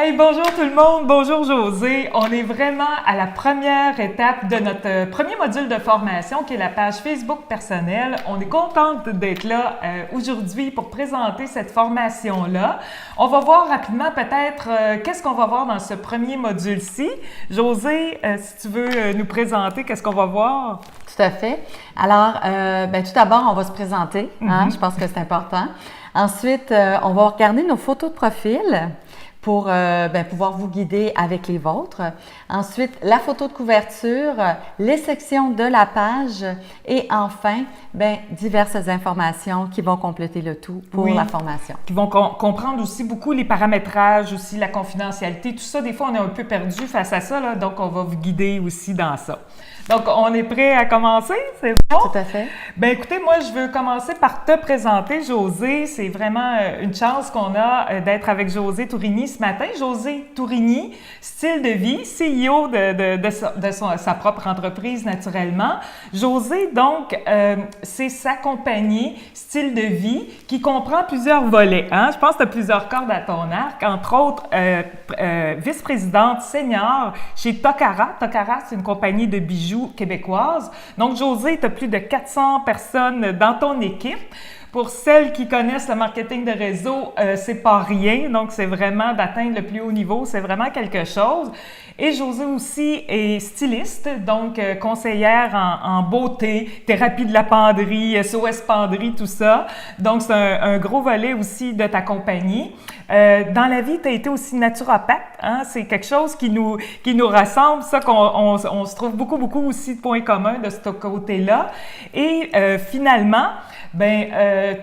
Hey, bonjour tout le monde, bonjour José. On est vraiment à la première étape de notre premier module de formation qui est la page Facebook personnelle. On est contente d'être là aujourd'hui pour présenter cette formation-là. On va voir rapidement peut-être qu'est-ce qu'on va voir dans ce premier module-ci. José, si tu veux nous présenter, qu'est-ce qu'on va voir? Tout à fait. Alors, tout d'abord, on va se présenter. Je pense que c'est important. Ensuite, on va regarder nos photos de profil pour pouvoir vous guider avec les vôtres. Ensuite, la photo de couverture, les sections de la page et enfin, diverses informations qui vont compléter le tout pour la formation. Qui vont comprendre aussi beaucoup les paramétrages, aussi la confidentialité, tout ça. Des fois, on est un peu perdu face à ça, là, donc on va vous guider aussi dans ça. Donc, on est prêt à commencer? C'est bon? Tout à fait. Bien, écoutez, moi, je veux commencer par te présenter, José. C'est vraiment une chance qu'on a d'être avec José Tourigny ce matin. José Tourigny, style de vie, CEO de sa propre entreprise, naturellement. José, donc, c'est sa compagnie Style de vie qui comprend plusieurs volets. Je pense que tu as plusieurs cordes à ton arc, entre autres, vice-présidente senior chez Tokara. Tokara, c'est une compagnie de bijoux québécoise. Donc, José, tu as plus de 400 personnes dans ton équipe. Pour celles qui connaissent le marketing de réseau, c'est pas rien. Donc, c'est vraiment d'atteindre le plus haut niveau. C'est vraiment quelque chose. Et José aussi est styliste, donc conseillère en beauté, thérapie de la penderie, SOS penderie, tout ça. Donc, c'est un gros volet aussi de ta compagnie. Dans la vie, tu as été aussi naturopathe. C'est quelque chose qui nous rassemble, ça qu'on se trouve beaucoup aussi de points communs de ce côté-là. Et finalement,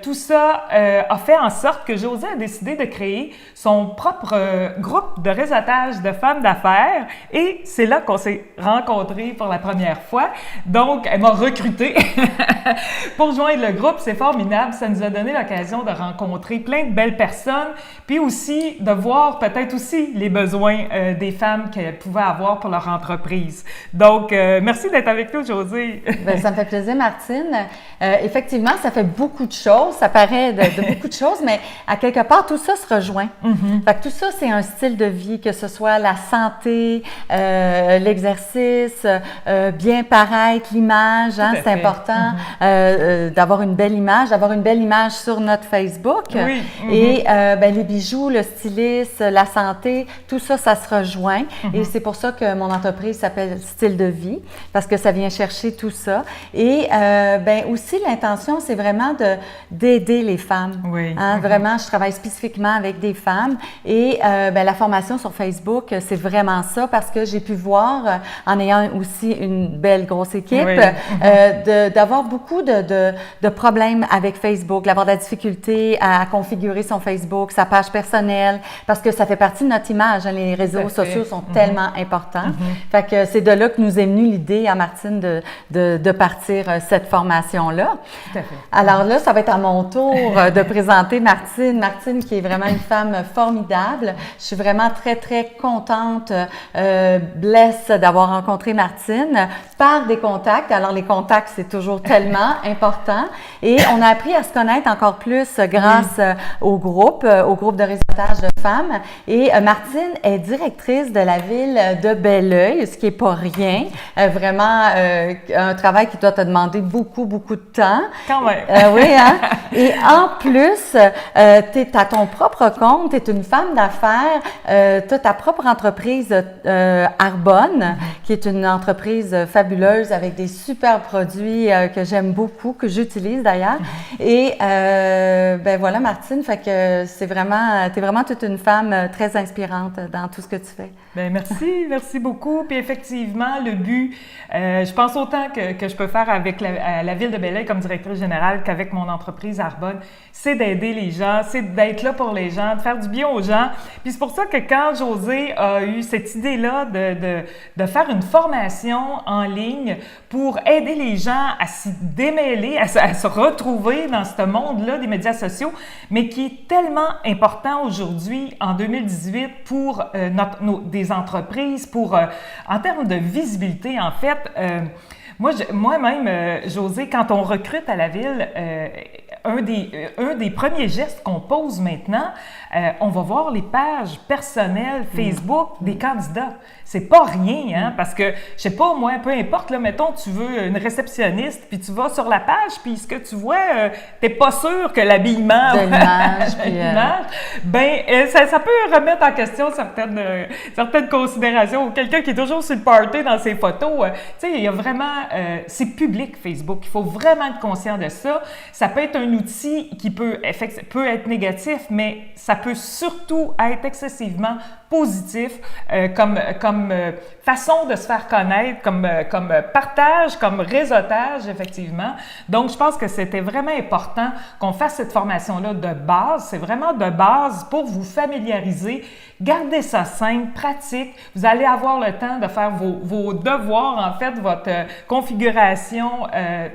tout ça a fait en sorte que José a décidé de créer son propre groupe de réseautage de femmes d'affaires et c'est là qu'on s'est rencontrés pour la première fois. Donc, elle m'a recrutée pour joindre le groupe. C'est formidable. Ça nous a donné l'occasion de rencontrer plein de belles personnes puis aussi de voir peut-être aussi les besoins des femmes qu'elles pouvaient avoir pour leur entreprise. Donc, merci d'être avec nous, José. Ça me fait plaisir, Martine. Effectivement, ça fait beaucoup de choses, ça paraît de beaucoup de choses, mais à quelque part, tout ça se rejoint. Fait que tout ça, c'est un style de vie, que ce soit la santé, l'exercice, bien paraître, l'image, c'est important d'avoir une belle image sur notre Facebook. Oui. Et les bijoux, le stylisme, la santé, tout ça, ça se rejoint. Et c'est pour ça que mon entreprise s'appelle Style de vie, parce que ça vient chercher tout ça. Et aussi, l'intention, c'est vraiment d'aider les femmes. Oui. Vraiment, je travaille spécifiquement avec des femmes et la formation sur Facebook, c'est vraiment ça parce que j'ai pu voir, en ayant aussi une belle grosse équipe, d'avoir beaucoup de problèmes avec Facebook, d'avoir de la difficulté à configurer son Facebook, sa page personnelle, parce que ça fait partie de notre image. Les réseaux sociaux sont tellement importants. Fait que c'est de là que nous est venue l'idée à Martine de partir cette formation-là. Tout à fait. Alors là, ça va être à mon tour de présenter Martine. Martine qui est vraiment une femme formidable. Je suis vraiment très, très contente, blesse d'avoir rencontré Martine par des contacts. Alors les contacts, c'est toujours tellement important. Et on a appris à se connaître encore plus grâce au groupe de réseautage de femmes. Et Martine est directrice de la ville de Belleuil, ce qui n'est pas rien. Vraiment un travail qui doit te demander beaucoup de temps. Quand même. Oui, Et en plus, tu es à ton propre compte, tu es une femme d'affaires, tu as ta propre entreprise Arbonne, qui est une entreprise fabuleuse avec des super produits que j'aime beaucoup, que j'utilise d'ailleurs. Et voilà, Martine, fait que t'es vraiment toute une femme très inspirante dans tout ce que tu fais. Merci beaucoup. Puis effectivement, le but, je pense autant que je peux faire avec la Ville de Belleuil comme directrice générale qu'avec mon entreprise Arbonne, c'est d'aider les gens, c'est d'être là pour les gens, de faire du bien aux gens. Puis c'est pour ça que quand José a eu cette idée-là de faire une formation en ligne pour aider les gens à s'y démêler, à se retrouver dans ce monde-là des médias sociaux, mais qui est tellement important aujourd'hui, en 2018, pour des entreprises, en termes de visibilité, en fait. Moi-même, José, quand on recrute à la Ville, un des premiers gestes qu'on pose maintenant, on va voir les pages personnelles Facebook des candidats. C'est pas rien, hein, parce que, je sais pas, moi, peu importe, là, mettons, tu veux une réceptionniste, puis tu vas sur la page, puis ce que tu vois, t'es pas sûr que l'habillement... De l'image, ben, ça peut remettre en question certaines considérations. Ou quelqu'un qui est toujours sur le party dans ses photos, tu sais, il y a vraiment... c'est public, Facebook. Il faut vraiment être conscient de ça. Ça peut être un outil qui peut être négatif, mais ça peut surtout être excessivement positif comme façon de se faire connaître, comme partage, comme réseautage, effectivement. Donc, je pense que c'était vraiment important qu'on fasse cette formation-là de base. C'est vraiment de base pour vous familiariser. Gardez ça simple, pratique. Vous allez avoir le temps de faire vos devoirs, en fait, votre configuration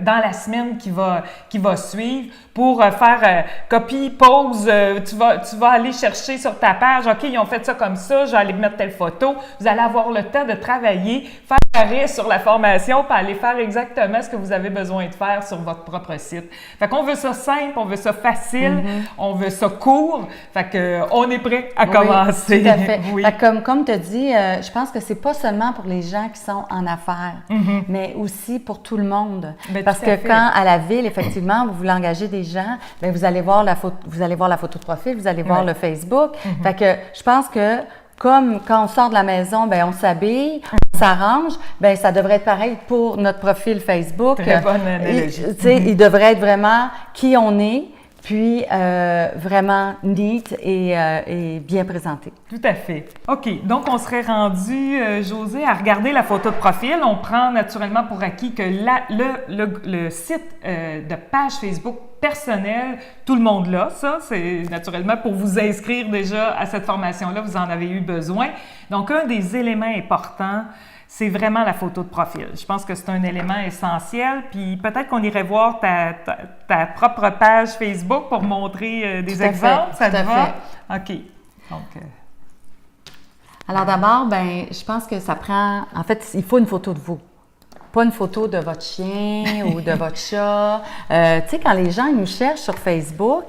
dans la semaine qui va suivre pour faire copie, pause. Tu vas aller chercher sur ta page, OK, ils ont fait ça comme ça, je vais aller mettre telle photo. Vous allez avoir le temps de travailler, faire arrêt sur la formation, puis aller faire exactement ce que vous avez besoin de faire sur votre propre site. Fait qu'on veut ça simple, on veut ça facile, on veut ça court. Fait qu'on est prêt à commencer. Tout à fait. Oui. Fait que comme tu as dit, je pense que c'est pas seulement pour les gens qui sont en affaires, mais aussi pour tout le monde. Ben, parce que quand à la ville, effectivement, vous voulez engager des gens, bien, vous allez voir la photo de profil, vous allez voir le Facebook. Fait que je pense que comme quand on sort de la maison, bien, on s'habille, on s'arrange, bien, ça devrait être pareil pour notre profil Facebook. Très bonne analogie. Il devrait être vraiment qui on est, puis vraiment neat et bien présenté. Tout à fait. OK. Donc, on serait rendu, Josée, à regarder la photo de profil. On prend naturellement pour acquis que le site de page Facebook personnelle, tout le monde l'a, ça. C'est naturellement pour vous inscrire déjà à cette formation-là, vous en avez eu besoin. Donc, un des éléments importants, c'est vraiment la photo de profil. Je pense que c'est un élément essentiel. Puis peut-être qu'on irait voir ta propre page Facebook pour montrer des exemples. Ça te va? OK. Donc, alors d'abord, ben, je pense que ça prend... En fait, il faut une photo de vous. Pas une photo de votre chien ou de votre chat. Tu sais, quand les gens nous cherchent sur Facebook,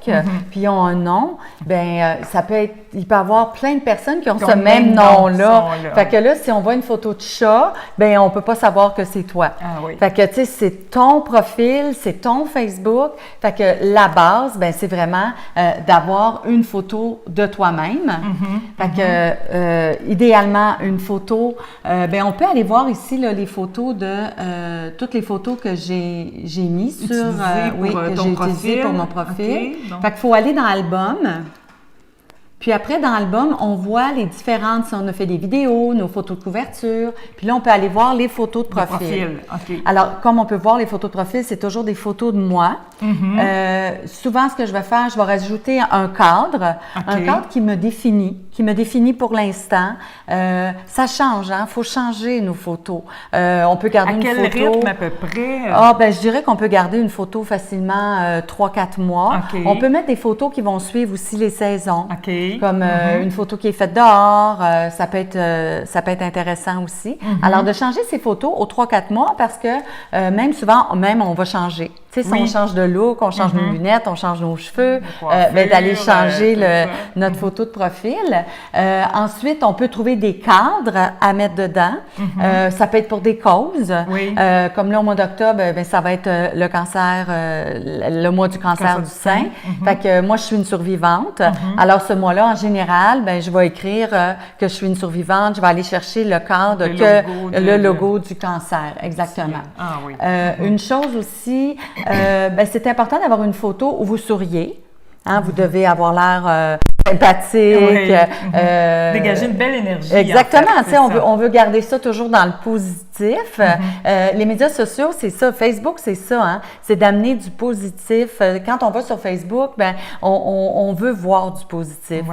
puis ils ont un nom, ben ça peut être, il peut y avoir plein de personnes qui ont ce même nom-là. Fait que là, si on voit une photo de chat, ben on peut pas savoir que c'est toi. Ah oui. Fait que tu sais, c'est ton profil, c'est ton Facebook. Fait que la base, ben c'est vraiment d'avoir une photo de toi-même. Fait que idéalement une photo. Ben on peut aller voir ici là, les photos de toutes les photos que j'ai mises sur que j'ai utilisées pour mon profil. Okay, fait qu'il faut aller dans Album. Puis après, dans l'album, on voit les différentes, si on a fait des vidéos, nos photos de couverture. Puis là, on peut aller voir les photos de profil. Okay. Alors, comme on peut voir les photos de profil, c'est toujours des photos de moi. Souvent, ce que je vais faire, je vais rajouter un cadre qui me définit pour l'instant. Ça change, hein? Il faut changer nos photos. On peut garder une photo... À quel rythme à peu près? Ben, je dirais qu'on peut garder une photo facilement 3-4 mois. Okay. On peut mettre des photos qui vont suivre aussi les saisons. Okay. Comme une photo qui est faite dehors, ça peut être intéressant aussi. Alors, de changer ces photos aux 3-4 mois parce que même souvent, on va changer. Tu sais, si on change de look, on change nos lunettes, on change nos cheveux, d'aller changer notre photo de profil. Ensuite, on peut trouver des cadres à mettre dedans. Ça peut être pour des causes. Oui. Comme là, au mois d'octobre, ben, ça va être le cancer, le mois du cancer du sein. Fait que moi, je suis une survivante. Alors, ce mois-là, en général, ben, je vais écrire que je suis une survivante. Je vais aller chercher le cadre, le logo du cancer. Exactement. Ah, oui. Une chose aussi, ben, c'est important d'avoir une photo où vous souriez. Hein, vous devez avoir l'air sympathique. Dégager une belle énergie. Exactement. En fait, on veut garder ça toujours dans le positif. Les médias sociaux, c'est ça. Facebook, c'est ça. Hein? C'est d'amener du positif. Quand on va sur Facebook, ben, on veut voir du positif.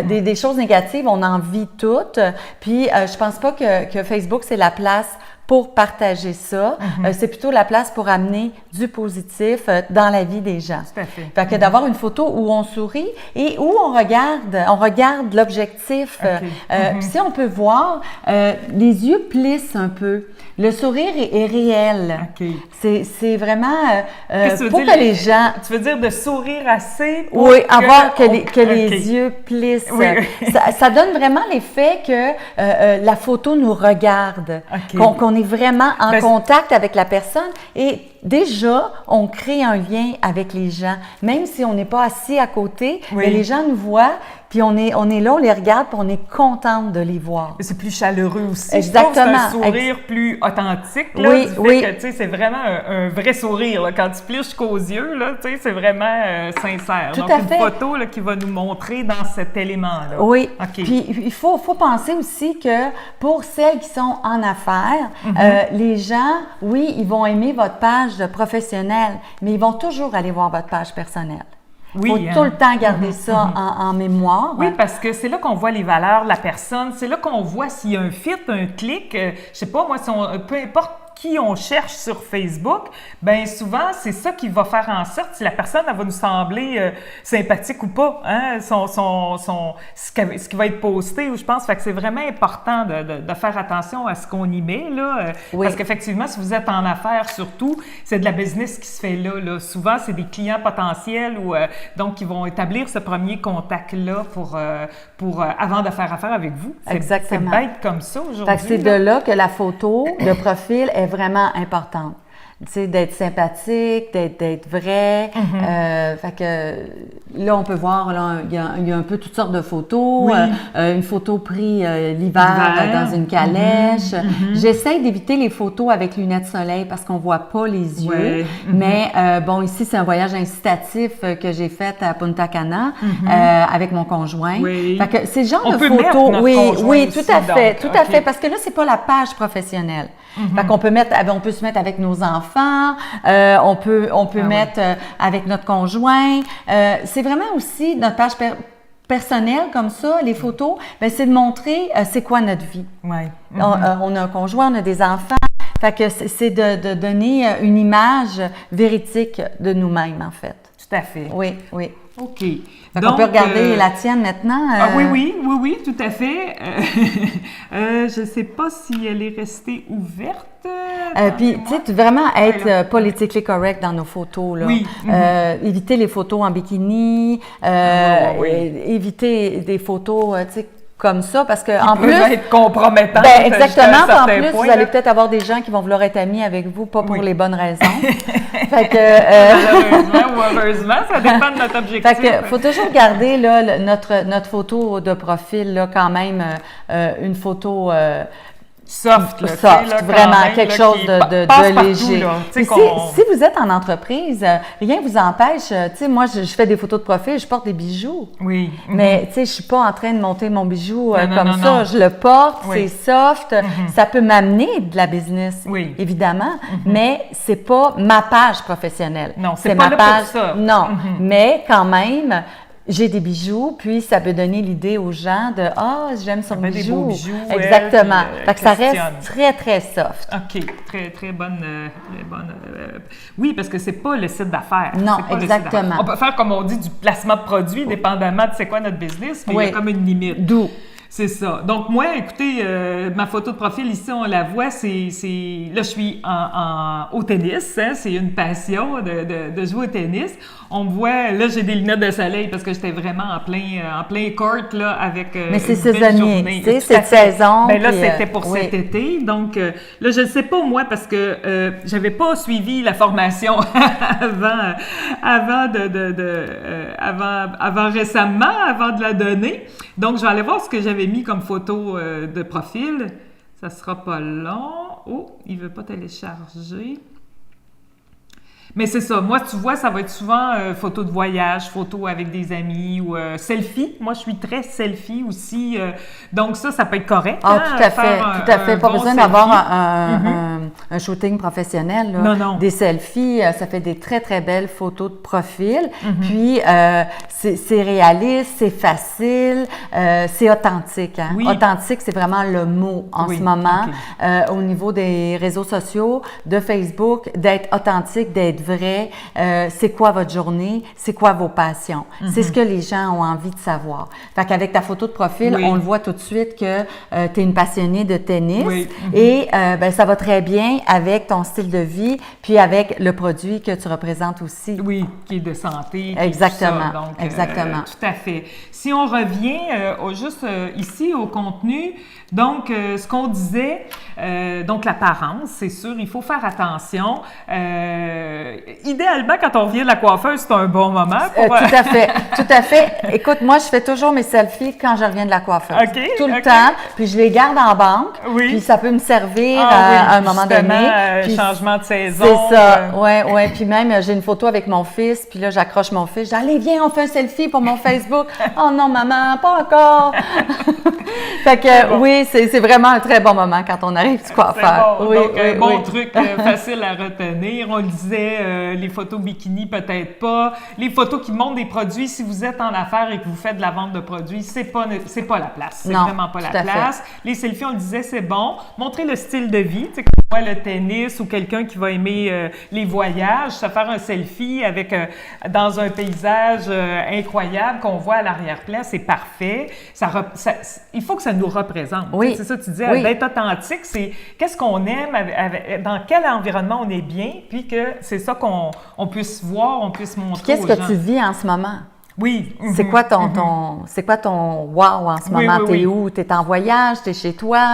Des choses négatives, on en vit toutes. Puis, je pense pas que Facebook, c'est la place pour partager ça. C'est plutôt la place pour amener du positif dans la vie des gens. Tout à fait. Fait que d'avoir une photo où on sourit et où on regarde l'objectif. Puis si on peut voir, les yeux plissent un peu. Le sourire est réel. OK. C'est vraiment Qu'est-ce que tu pour veux que dire? les gens... Tu veux dire de sourire assez pour Oui, que... avoir que les OK. yeux plissent. Oui. Ça donne vraiment l'effet que la photo nous regarde, OK. qu'on est vraiment en Ben, contact avec la personne et déjà, on crée un lien avec les gens. Même si on n'est pas assis à côté, Oui. mais les gens nous voient, puis on est là, on les regarde, puis on est contente de les voir. C'est plus chaleureux aussi. Exactement. Je trouve que c'est un sourire plus authentique. Là, Oui, du fait oui. que, tu sais, c'est vraiment un vrai sourire. Là. Quand tu plies jusqu'aux yeux, là, tu sais, c'est vraiment sincère. Tout Donc, à une fait. photo là, qui va nous montrer dans cet élément-là. Oui. OK. Puis il faut penser aussi que pour celles qui sont en affaires, les gens, oui, ils vont aimer votre page professionnelle, mais ils vont toujours aller voir votre page personnelle. Oui, Il faut tout le temps garder ça en mémoire. Oui, parce que c'est là qu'on voit les valeurs de la personne. C'est là qu'on voit s'il y a un fit, un clic. Je sais pas, moi, peu importe qui on cherche sur Facebook, bien souvent, c'est ça qui va faire en sorte si la personne elle va nous sembler sympathique ou pas, hein, ce qui va être posté, ou je pense. Fait que c'est vraiment important de faire attention à ce qu'on y met, là, Oui. parce qu'effectivement, si vous êtes en affaires surtout, c'est de la business qui se fait là. Souvent, c'est des clients potentiels ou donc qui vont établir ce premier contact-là pour avant de faire affaire avec vous. Exactement. C'est bête comme ça aujourd'hui. Fait que c'est de là que la photo, le profil est vraiment importante. Tu sais, d'être sympathique, d'être vrai. Fait que là, on peut voir, là, il y a un peu toutes sortes de photos. Oui. Une photo prise l'hiver dans une calèche. J'essaie d'éviter les photos avec lunettes soleil parce qu'on voit pas les yeux. Ouais. Mais bon, ici, c'est un voyage incitatif que j'ai fait à Punta Cana avec mon conjoint. Oui. Fait que c'est le genre On de peut mettre photos. notre Oui, conjoint oui, aussi, tout à fait, donc, tout à OK. fait. Parce que là, c'est pas la page professionnelle. Fait qu'on peut on peut se mettre avec nos enfants, on peut mettre avec notre conjoint. C'est vraiment aussi notre page personnelle comme ça, les photos, ben c'est de montrer c'est quoi notre vie. Ouais. On a un conjoint, on a des enfants. Fait que c'est de donner une image véridique de nous-mêmes, en fait. Tout à fait. Oui, oui. OK. Fait qu'on peut regarder la tienne maintenant. Ah oui, tout à fait. Je ne sais pas si elle est restée ouverte. Puis, tu sais, vraiment être politically correct dans nos photos. Là. Oui. Éviter les photos en bikini, oui. éviter des photos, tu sais, comme ça, parce que en Peut plus, être compromettant. ben, exactement. Puis en plus, point, vous allez peut-être avoir des gens qui vont vouloir être amis avec vous, pas pour Oui. les bonnes raisons. Fait que, malheureusement ou heureusement, ça dépend de notre objectif. fait que faut toujours garder là, notre photo de profil, là, quand même, une photo soft, là, soft, tu sais, là, quand vraiment même, quelque là, chose qui de passe partout, léger. là. Tu sais Puis si vous êtes en entreprise, rien ne vous empêche, tu sais, moi, je fais des photos de profil, je porte des bijoux. Oui. Mais, tu sais, je suis pas en train de monter mon bijou Non, comme non, ça. non. Je le porte, Oui. c'est soft. Ça peut m'amener de la business, Oui. évidemment, mais c'est pas ma page professionnelle. Non, c'est pas ma là pour page. ça. Non, mais quand même, j'ai des bijoux, puis ça peut donner l'idée aux gens de « Ah, j'aime son met des bijou. beaux bijoux, Exactement. elle, Fait que ça questionne. reste très, très soft. OK, très, très bonne. Oui, parce que c'est pas le site d'affaires. Non, C'est pas le site exactement. d'affaires. On peut faire, comme on dit, du placement de produits, dépendamment de c'est quoi notre business, mais il y Oui. a comme une limite. D'où? C'est ça. Donc, moi, écoutez, ma photo de profil ici, on la voit, là, je suis au tennis, hein, c'est une passion de jouer au tennis. On me voit, là, j'ai des lunettes de soleil parce que j'étais vraiment en plein court, là, avec Mais c'est une belle saisonnier, journée. tu sais, Tout à cette fait. saison. Ben là, puis, c'était pour oui. cet été. Donc, là, je ne sais pas, moi, parce que j'avais pas suivi la formation avant récemment, avant de la donner. Donc, je vais aller voir ce que j'avais mis comme photo de profil. Ça sera pas long. Oh, il veut pas télécharger. Mais c'est ça. Moi, tu vois, ça va être souvent photo de voyage, photo avec des amis ou selfie. Moi, je suis très selfie aussi. Donc ça peut être correct. Ah, tout à fait, tout à fait. Pas bon besoin selfie. d'avoir un shooting professionnel. Là. Non, non. Des selfies, ça fait des très, très belles photos de profil. Puis, c'est réaliste, c'est facile, c'est authentique. Hein? Oui. Authentique, c'est vraiment le mot en ce moment. Okay. Au niveau des réseaux sociaux, de Facebook, d'être authentique, d'être vrai. C'est quoi votre journée? C'est quoi vos passions? C'est ce que les gens ont envie de savoir. Fait qu'avec ta photo de profil, on le voit tout de suite que tu es une passionnée de tennis et ça va très bien avec ton style de vie puis avec le produit que tu représentes aussi. Oui, qui est de santé. Exactement. Tout ça. Donc, exactement. Tout à fait. Si on revient juste ici au contenu, donc ce qu'on disait, donc l'apparence, c'est sûr, il faut faire attention. Idéalement, quand on revient de la coiffeuse, c'est un bon moment. Pour... tout à fait, tout à fait. Écoute, moi, je fais toujours mes selfies quand je reviens de la coiffeuse. Tout le temps, puis je les garde en banque, puis ça peut me servir à un moment donné. Puis changement de saison. C'est ça, ouais. Puis même, j'ai une photo avec mon fils, puis là, j'accroche mon fils, je dis « Allez, viens, on fait un selfie pour mon Facebook. » « Oh non, maman, pas encore. » Fait que oui, c'est vraiment un très bon moment quand on arrive du coiffeur. Bon. Donc, bon truc facile à retenir. On le disait, les photos bikini, peut-être pas. Les photos qui montrent des produits, si vous êtes en affaires et que vous faites de la vente de produits, c'est pas la place. C'est vraiment pas la place. Les selfies, on le disait, c'est bon. Montrer le style de vie. Tu sais, quand on voit le tennis ou quelqu'un qui va aimer les voyages, se faire un selfie avec dans un paysage incroyable qu'on voit à l'arrière-plan, c'est parfait. Il faut que ça nous représente. Oui. C'est ça que tu disais, d'être authentique, c'est qu'est-ce qu'on aime, dans quel environnement on est bien, puis que c'est ça qu'on puisse voir, on puisse montrer puis qu'est-ce aux gens. que tu vis en ce moment? Oui. C'est quoi ton wow en ce moment? T'es où? T'es en voyage? T'es chez toi?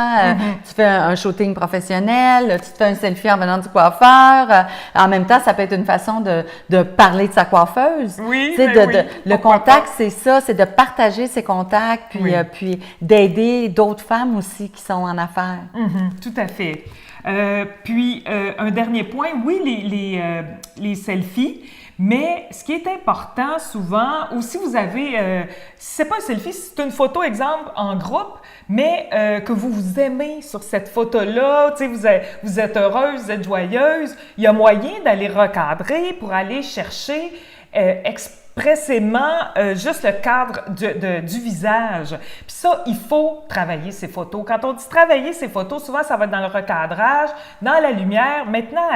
Tu fais un shooting professionnel? Tu te fais un selfie en venant du coiffeur? En même temps, ça peut être une façon de parler de sa coiffeuse. Oui, le contact, c'est ça, c'est de partager ses contacts, puis d'aider d'autres femmes aussi qui sont en affaires. Tout à fait. Puis, un dernier point, les selfies. Mais ce qui est important souvent, ou si vous avez, si c'est pas un selfie, si c'est une photo, exemple, en groupe, mais que vous vous aimez sur cette photo-là, tu sais, vous êtes heureuse, vous êtes joyeuse, il y a moyen d'aller recadrer pour aller chercher expressément juste le cadre du visage. Puis ça, il faut travailler ces photos. Quand on dit travailler ces photos, souvent, ça va être dans le recadrage, dans la lumière. Maintenant,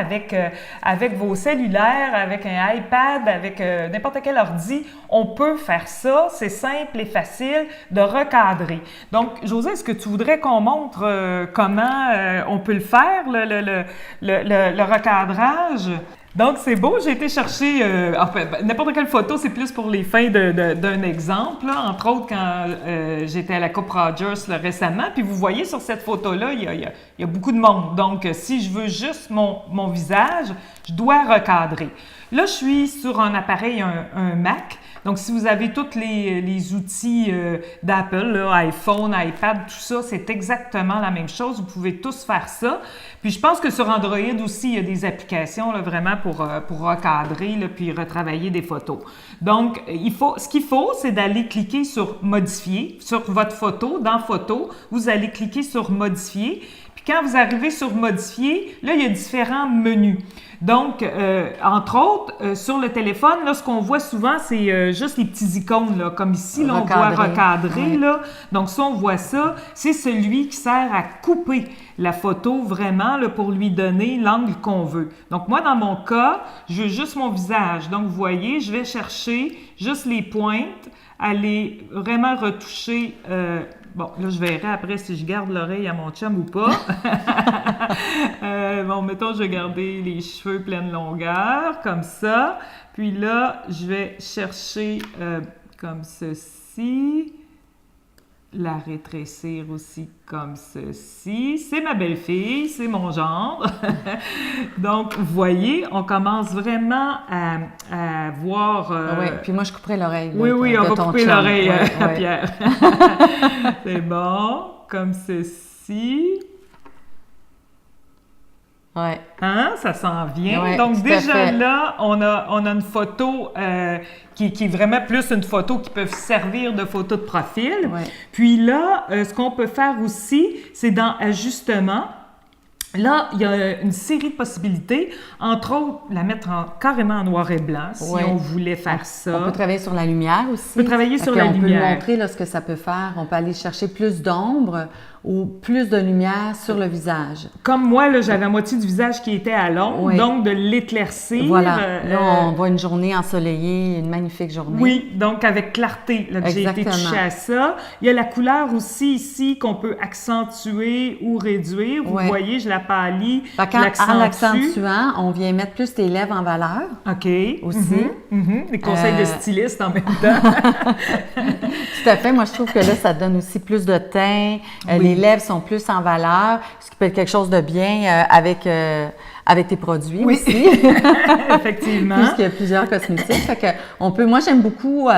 avec vos cellulaires, avec un iPad, avec n'importe quel ordi, on peut faire ça. C'est simple et facile de recadrer. Donc, Josée, est-ce que tu voudrais qu'on montre comment on peut le faire, le recadrage? Donc, c'est beau. J'ai été chercher n'importe quelle photo, c'est plus pour les fins d'un exemple. Là. Entre autres, quand j'étais à la Coupe Rogers récemment. Puis vous voyez sur cette photo-là, il y a beaucoup de monde. Donc, si je veux juste mon visage, je dois recadrer. Là, je suis sur un appareil, un Mac. Donc, si vous avez tous les outils d'Apple, iPhone, iPad, tout ça, c'est exactement la même chose. Vous pouvez tous faire ça. Puis, je pense que sur Android aussi, il y a des applications là, vraiment pour recadrer là, puis retravailler des photos. Donc, ce qu'il faut, c'est d'aller cliquer sur « Modifier » sur votre photo. Dans « Photo », vous allez cliquer sur « Modifier ». Puis, quand vous arrivez sur « Modifier », là, il y a différents menus. Donc, entre autres, sur le téléphone, là, ce qu'on voit souvent, c'est juste les petits icônes, là, comme ici, là, on voit recadrer. Là. Donc, ça, on voit ça. C'est celui qui sert à couper la photo vraiment là, pour lui donner l'angle qu'on veut. Donc, moi, dans mon cas, je veux juste mon visage. Donc, vous voyez, je vais chercher juste les pointes, aller vraiment retoucher... Bon, là, je verrai après si je garde l'oreille à mon chum ou pas. Bon, mettons, je vais garder les cheveux pleine longueur, comme ça. Puis là, je vais chercher comme ceci. La rétrécir aussi comme ceci. C'est ma belle-fille, c'est mon genre. Donc, vous voyez, on commence vraiment à voir... Oui, puis moi, je couperai l'oreille. Oui, on va couper l'oreille à Pierre. C'est bon, comme ceci. Ouais. Hein? Ça s'en vient. Ouais, Donc, tout à déjà fait. là, on a une photo qui est vraiment plus une photo qui peut servir de photo de profil. Ouais. Puis là, ce qu'on peut faire aussi, c'est dans Ajustement. Là, il y a une série de possibilités. Entre autres, la mettre carrément en noir et blanc, si Ouais. on voulait faire ça. On peut travailler sur la lumière aussi. On peut travailler sur Fait la qu'on lumière. peut montrer là, ce que ça peut faire. On peut aller chercher plus d'ombre ou plus de lumière sur le visage. Comme moi, là, j'avais la moitié du visage qui était à l'ombre, Oui. donc de l'éclaircir. Voilà. Là, on voit une journée ensoleillée, une magnifique journée. Oui, donc avec clarté, là, que j'ai été Exactement. touchée à ça. Il y a la couleur aussi ici qu'on peut accentuer ou réduire. Vous Ouais. voyez, je la pâlis, Fait je qu'en l'accentue. l'accentuant, on vient mettre plus tes lèvres en valeur. OK. Aussi. Des conseils de styliste en même temps. Tout à fait. Moi, je trouve que là, ça donne aussi plus de teint. Oui. Les lèvres sont plus en valeur, ce qui peut être quelque chose de bien avec tes produits Oui. aussi. Effectivement. Puisqu'il y a plusieurs cosmétiques. Fait que on peut, moi, j'aime beaucoup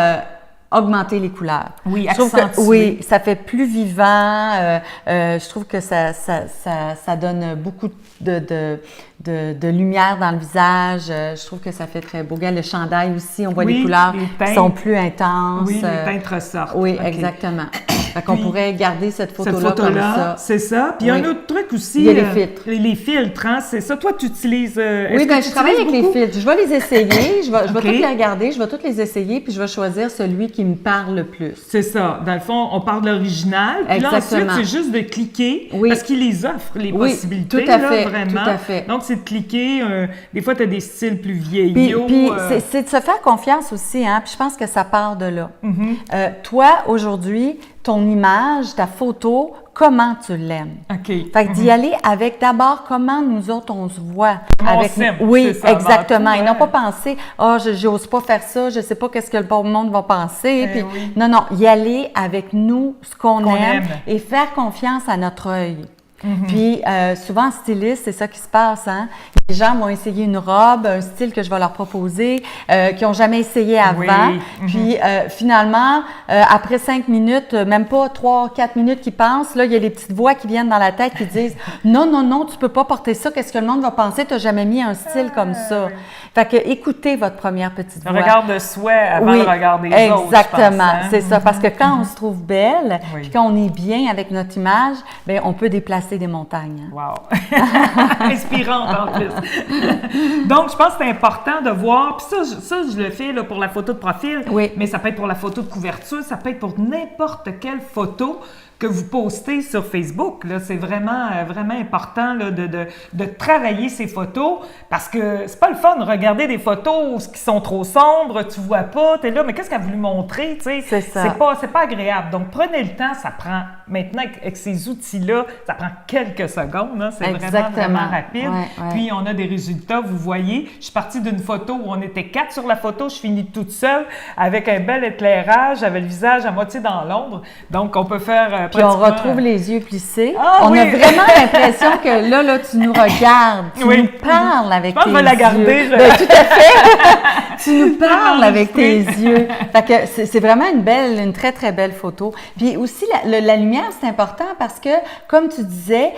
augmenter les couleurs. Oui, Je trouve que, accentuer. oui, ça fait plus vivant. Je trouve que ça donne beaucoup de lumière dans le visage. Je trouve que ça fait très beau. Regarde, le chandail aussi, on voit Oui, les couleurs les qui teintes. sont plus intenses. Oui, les teintes ressortent. Oui, OK. exactement. Fait qu'on Puis, pourrait garder cette Cette photo-là comme ça. photo-là, c'est ça. Puis il y a Oui. un autre truc aussi. Il y a les filtres. Les filtres, hein, c'est ça. Toi, tu utilises. Oui, bien, je travaille avec les filtres. Je vais les essayer, je vais OK. toutes les regarder, je vais toutes les essayer, puis je vais choisir celui qui me parle le plus. C'est ça. Dans le fond, on part de l'original. Puis là, ensuite, Exactement. c'est juste de cliquer. Oui. Parce qu'il les offre, les Oui, possibilités. tout à là, fait, vraiment. tout à fait. Donc, c'est de cliquer. Des fois, tu as des styles plus Puis, vieillots. c'est de se faire confiance aussi, hein? Puis je pense que ça part de là. Mm-hmm. Toi, aujourd'hui, ton image, ta photo, comment tu l'aimes? OK. Fait que d'y aller avec d'abord comment nous autres on se voit. Comment on avec s'aime, oui, c'est ça, avant exactement. tout, Ils n'ont ouais. pas pensé, j'ose pas faire ça, je sais pas qu'est-ce que le bon monde va penser. Puis, oui. non, y aller avec nous, ce qu'on Qu'on aime, aime. et faire confiance à notre œil. Mm-hmm. Puis souvent, styliste, c'est ça qui se passe. Hein? Les gens vont essayer une robe, un style que je vais leur proposer, qu'ils n'ont jamais essayé avant. Oui. Mm-hmm. Puis finalement, après 5 minutes, même pas 3-4 minutes qu'ils pensent, là, il y a les petites voix qui viennent dans la tête qui disent « Non, tu peux pas porter ça. Qu'est-ce que le monde va penser? Tu n'as jamais mis un style comme ça. » Fait que écoutez votre première petite Le voix. regard de soi avant Oui, le regard des autres. je pense, exactement, hein. c'est ça. Parce que quand on se trouve belle, Oui. puis quand on est bien avec notre image, bien, on peut déplacer des montagnes. Wow! Inspirante en plus. Donc, je pense que c'est important de voir, puis ça, je le fais là, pour la photo de profil, Oui. mais ça peut être pour la photo de couverture, ça peut être pour n'importe quelle photo que vous postez sur Facebook. Là, c'est vraiment, vraiment important là, de travailler ces photos parce que c'est pas le fun de regarder des photos qui sont trop sombres, tu vois pas, t'es là, mais qu'est-ce qu'elle a voulu montrer, tu sais? C'est ça. C'est pas agréable. Donc, prenez le temps, ça prend, maintenant avec ces outils-là, ça prend quelques secondes, hein, c'est Exactement. vraiment rapide. Ouais, ouais. Puis, on a des résultats, vous voyez. Je suis partie d'une photo où on était 4 sur la photo, je finis toute seule avec un bel éclairage, j'avais le visage à moitié dans l'ombre. Donc, on peut faire Puis on pratiquement- retrouve les yeux plissés. Ah, on oui. a vraiment l'impression que là, tu nous regardes, tu Oui. nous parles avec Je pense tes que je vais la yeux. garder, je- Ben, tout à fait. Tu nous parles vais avec tes l'enregistrer. yeux. Fait que c'est vraiment une très, très belle photo. Puis aussi, la lumière, c'est important parce que, comme tu disais,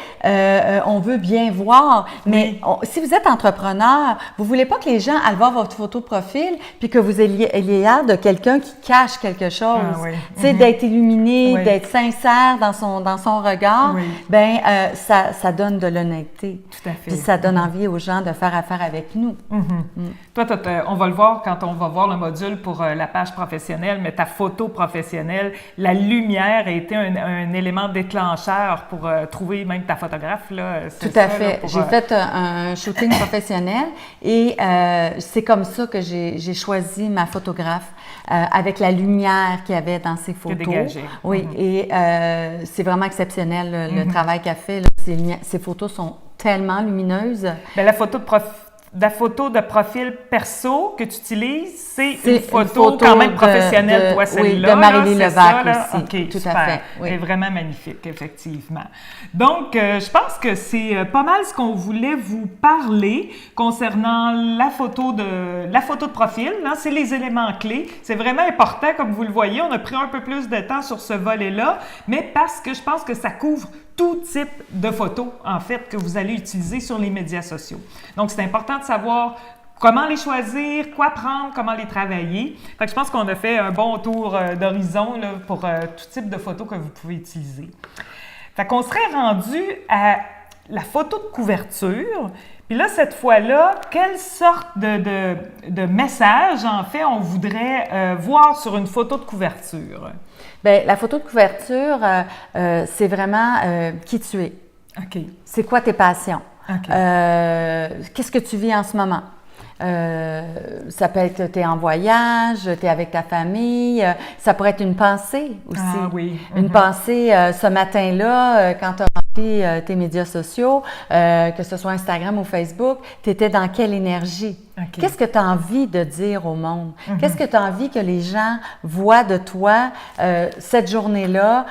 on veut bien voir. Mais si vous êtes entrepreneur, vous voulez pas que les gens aillent voir votre photo de profil puis que vous ayez l'air de quelqu'un qui cache quelque chose. Ah oui. Tu sais, d'être illuminé, Oui. d'être sincère dans son regard, Oui. ben ça donne de l'honnêteté. Tout à fait. Puis ça donne envie aux gens de faire affaire avec nous. Toi, on va le voir quand on va voir le module pour la page professionnelle, mais ta photo professionnelle, la lumière a été un élément déclencheur pour trouver même ta photographe. Là, c'est Tout à ça, là, fait. pour, J'ai fait un shooting professionnel et c'est comme ça que j'ai choisi ma photographe avec la lumière qu'il y avait dans ses photos. dégagée. Oui, et c'est vraiment exceptionnel le travail qu'elle fait. Là. Ses photos sont tellement lumineuses. Bien, la photo de profil perso que tu utilises, c'est une photo quand même professionnelle, toi, celle-là. Oui, de Marie-Lie là, c'est Levac ça, là? aussi. OK, tout super. à fait. Oui. Elle est vraiment magnifique, effectivement. Donc, je pense que c'est pas mal ce qu'on voulait vous parler concernant la photo de profil. Hein? C'est les éléments clés. C'est vraiment important, comme vous le voyez. On a pris un peu plus de temps sur ce volet-là, mais parce que je pense que ça couvre tout type de photos, en fait, que vous allez utiliser sur les médias sociaux. Donc, c'est important de savoir comment les choisir, quoi prendre, comment les travailler. Fait que je pense qu'on a fait un bon tour d'horizon là, pour tout type de photos que vous pouvez utiliser. Fait qu'on serait rendu à la photo de couverture. Puis là, cette fois-là, quelle sorte de message, en fait, on voudrait voir sur une photo de couverture? Bien, la photo de couverture, c'est vraiment qui tu es. OK. C'est quoi tes passions? OK. Qu'est-ce que tu vis en ce moment? Ça peut être, tu es en voyage, tu es avec ta famille, ça pourrait être une pensée aussi. Ah oui. Une pensée ce matin-là, quand tu as rempli tes médias sociaux, que ce soit Instagram ou Facebook, tu étais dans quelle énergie? Okay. Qu'est-ce que tu as envie de dire au monde? Qu'est-ce que tu as envie que les gens voient de toi cette journée-là?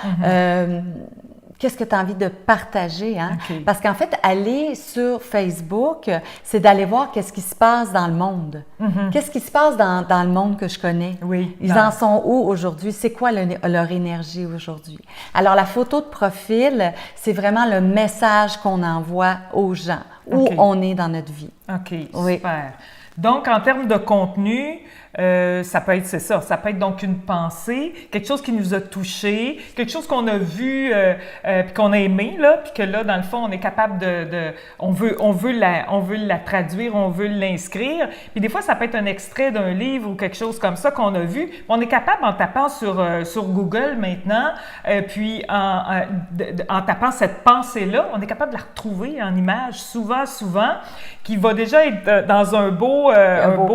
Qu'est-ce que tu as envie de partager? Hein? Okay. Parce qu'en fait, aller sur Facebook, c'est d'aller voir qu'est-ce qui se passe dans le monde. Qu'est-ce qui se passe dans le monde que je connais? Oui. Ils en sont où aujourd'hui? C'est quoi leur énergie aujourd'hui? Alors, la photo de profil, c'est vraiment le message qu'on envoie aux gens, où on est dans notre vie. OK, super. Donc, en termes de contenu, ça peut être, c'est ça, ça peut être donc une pensée, quelque chose qui nous a touchés, quelque chose qu'on a vu puis qu'on a aimé, là, puis que là, dans le fond, on est capable on veut la traduire, on veut l'inscrire. Puis des fois, ça peut être un extrait d'un livre ou quelque chose comme ça qu'on a vu. On est capable, en tapant sur Google maintenant, puis en tapant cette pensée-là, on est capable de la retrouver en image souvent, qui va déjà être dans un beau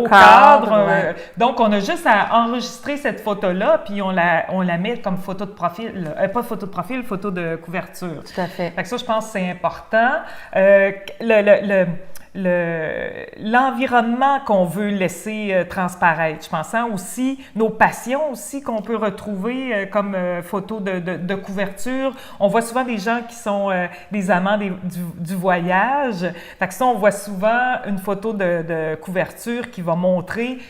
cadre. Donc, on a juste à enregistrer cette photo-là, puis on la met comme photo de profil, pas photo de profil, photo de couverture. Tout à fait. Fait que ça, je pense que c'est important. L'environnement qu'on veut laisser transparaître. Je pense aussi nos passions aussi qu'on peut retrouver comme photo de couverture. On voit souvent des gens qui sont des amants du voyage. Fait que ça, on voit souvent une photo de couverture qui va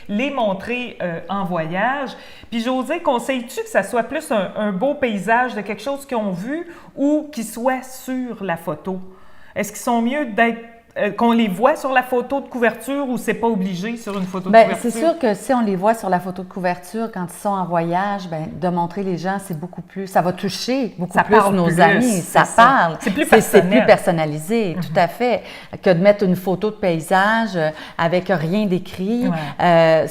les montrer en voyage. Puis Josée, conseilles-tu que ça soit plus un beau paysage de quelque chose qu'ils ont vu ou qui soit sur la photo? Est-ce qu'ils sont mieux qu'on les voit sur la photo de couverture ou c'est pas obligé sur une photo de couverture? C'est sûr que si on les voit sur la photo de couverture quand ils sont en voyage, de montrer les gens, c'est beaucoup plus, ça va toucher beaucoup plus nos amis, ça parle. C'est plus personnel. C'est plus personnalisé, tout à fait, que de mettre une photo de paysage avec rien d'écrit. Ouais.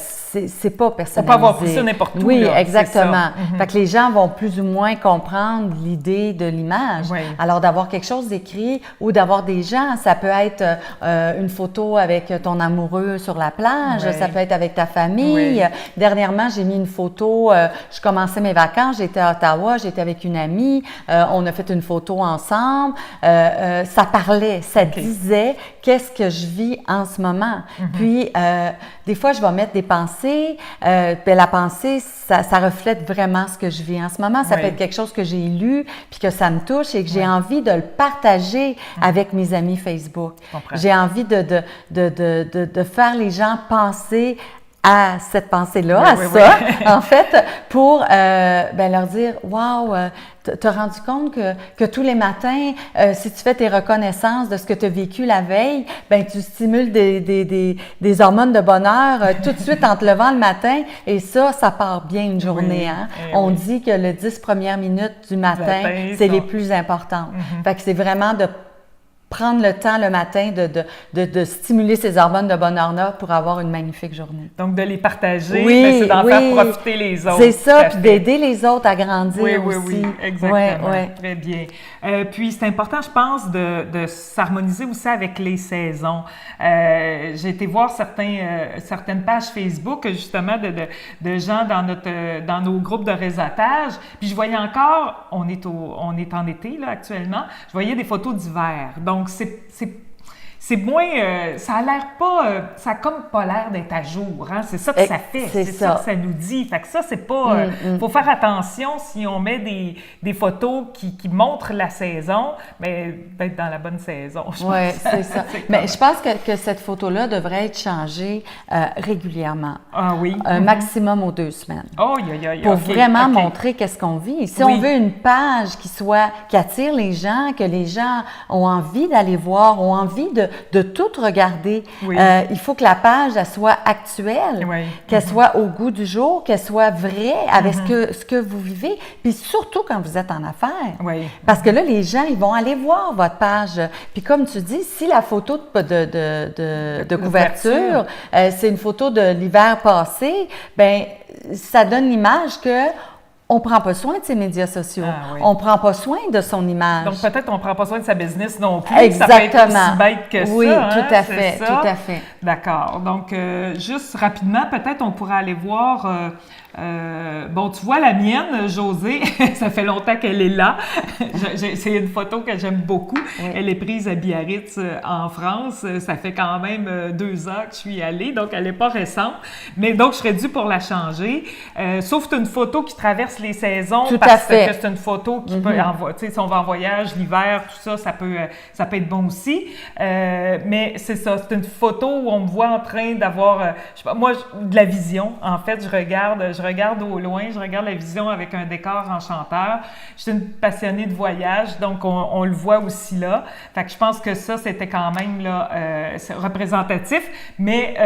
C'est pas personnalisé. On peut avoir pris ça n'importe où. Oui, là, exactement. Fait que les gens vont plus ou moins comprendre l'idée de l'image. Oui. Alors, d'avoir quelque chose d'écrit ou d'avoir des gens, ça peut être une photo avec ton amoureux sur la plage, ça peut être avec ta famille. Oui. Dernièrement, j'ai mis une photo, je commençais mes vacances, j'étais à Ottawa, j'étais avec une amie, on a fait une photo ensemble. Ça parlait, ça disait qu'est-ce que je vis en ce moment. Puis, des fois, je vais mettre des pensées. La pensée, ça reflète vraiment ce que je vis en ce moment. Ça peut être quelque chose que j'ai lu puis que ça me touche et que j'ai envie de le partager avec mes amis Facebook. J'ai envie de faire les gens penser à cette pensée-là, en fait, pour leur dire « Wow, t'as rendu compte que tous les matins, si tu fais tes reconnaissances de ce que tu as vécu la veille, tu stimules des hormones de bonheur tout de suite en te levant le matin et ça part bien une journée. Hein? On dit que les 10 premières minutes du matin, c'est les plus importantes. Fait que c'est vraiment de prendre le temps le matin de stimuler ces hormones de bonheur-là pour avoir une magnifique journée. Donc, de les partager, c'est d'en faire profiter les autres. C'est ça, puis d'aider les autres à grandir aussi. Oui, exactement. Très bien. Puis, c'est important, je pense, de s'harmoniser aussi avec les saisons. J'ai été voir certaines pages Facebook, justement, de gens dans nos groupes de réseautage. Puis, je voyais encore, on est en été, là, actuellement, je voyais des photos d'hiver. Donc, c'est moins, ça a l'air pas, ça a comme pas l'air d'être à jour, hein? C'est ça que ça fait, c'est ça que ça nous dit. Fait que ça, c'est pas, faut faire attention si on met des photos qui montrent la saison, mais d'être dans la bonne saison. Oui, c'est ça. Mais je pense que cette photo-là devrait être changée régulièrement. Ah oui? Un maximum aux 2 semaines. Oh, pour vraiment montrer qu'est-ce qu'on vit. Si on veut une page qui attire les gens, que les gens ont envie d'aller voir, ont envie de tout regarder, il faut que la page elle soit actuelle, qu'elle soit au goût du jour, qu'elle soit vraie avec ce que vous vivez, puis surtout quand vous êtes en affaires. Parce que là, les gens, ils vont aller voir votre page. Puis comme tu dis, si la photo de couverture, c'est une photo de l'hiver passé, bien, ça donne l'image que on ne prend pas soin de ses médias sociaux. On ne prend pas soin de son image. Donc, peut-être qu'on ne prend pas soin de sa business non plus. Exactement. Ça peut être aussi bête que ça. Oui, tout à fait. Tout à fait. D'accord. Donc, juste rapidement, peut-être on pourrait aller voir... bon, tu vois la mienne, Josée, ça fait longtemps qu'elle est là. C'est une photo que j'aime beaucoup. Elle est prise à Biarritz, en France. Ça fait quand même 2 ans que je suis allée, donc elle n'est pas récente. Mais donc, je serais due pour la changer. Sauf que c'est une photo qui traverse les saisons. Tout parce à fait. que c'est une photo qui peut... Tu sais, si on va en voyage, l'hiver, tout ça, ça peut être bon aussi. Mais c'est ça, c'est une photo où on me voit en train d'avoir... je sais pas, moi, de la vision. En fait, je regarde au loin, je regarde la vision avec un décor enchanteur. Je suis une passionnée de voyage, donc on le voit aussi là. Fait que je pense que ça, c'était quand même là, représentatif, mais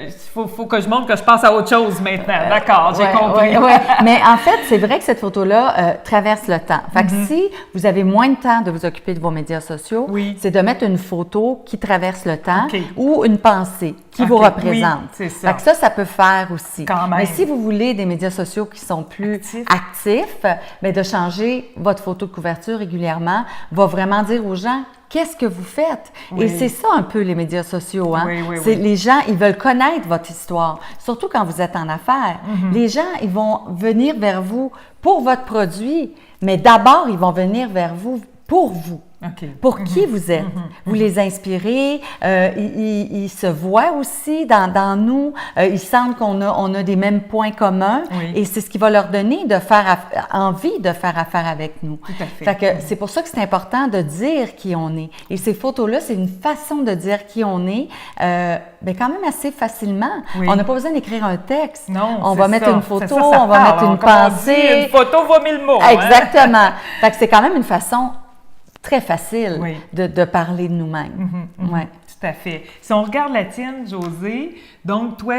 il faut que je montre que je pense à autre chose maintenant. D'accord, j'ai compris. Mais en fait, c'est vrai que cette photo-là traverse le temps. Fait que si vous avez moins de temps de vous occuper de vos médias sociaux, c'est de mettre une photo qui traverse le temps ou une pensée qui vous représente. Oui, c'est ça. Fait que ça peut faire aussi. Quand même. Mais si vous voulez des médias sociaux qui sont plus actifs, bien, de changer votre photo de couverture régulièrement va vraiment dire aux gens qu'est-ce que vous faites. Et c'est ça un peu les médias sociaux. Hein? Les gens, ils veulent connaître votre histoire, surtout quand vous êtes en affaires. Les gens, ils vont venir vers vous pour votre produit, mais d'abord, ils vont venir vers vous pour vous. Pour qui vous êtes. Vous les inspirez, ils se voient aussi dans nous, ils sentent qu'on a des mêmes points communs et c'est ce qui va leur donner envie de faire affaire avec nous. Tout à fait. Fait que c'est pour ça que c'est important de dire qui on est. Et ces photos-là, c'est une façon de dire qui on est, bien quand même assez facilement. On n'a pas besoin d'écrire un texte. Non, on va mettre une photo, ça on va mettre une pensée. Une photo vaut 1000 mots. Exactement. Fait que c'est quand même une façon très facile de parler de nous-mêmes. Tout à fait. Si on regarde la tienne, Josée, donc toi,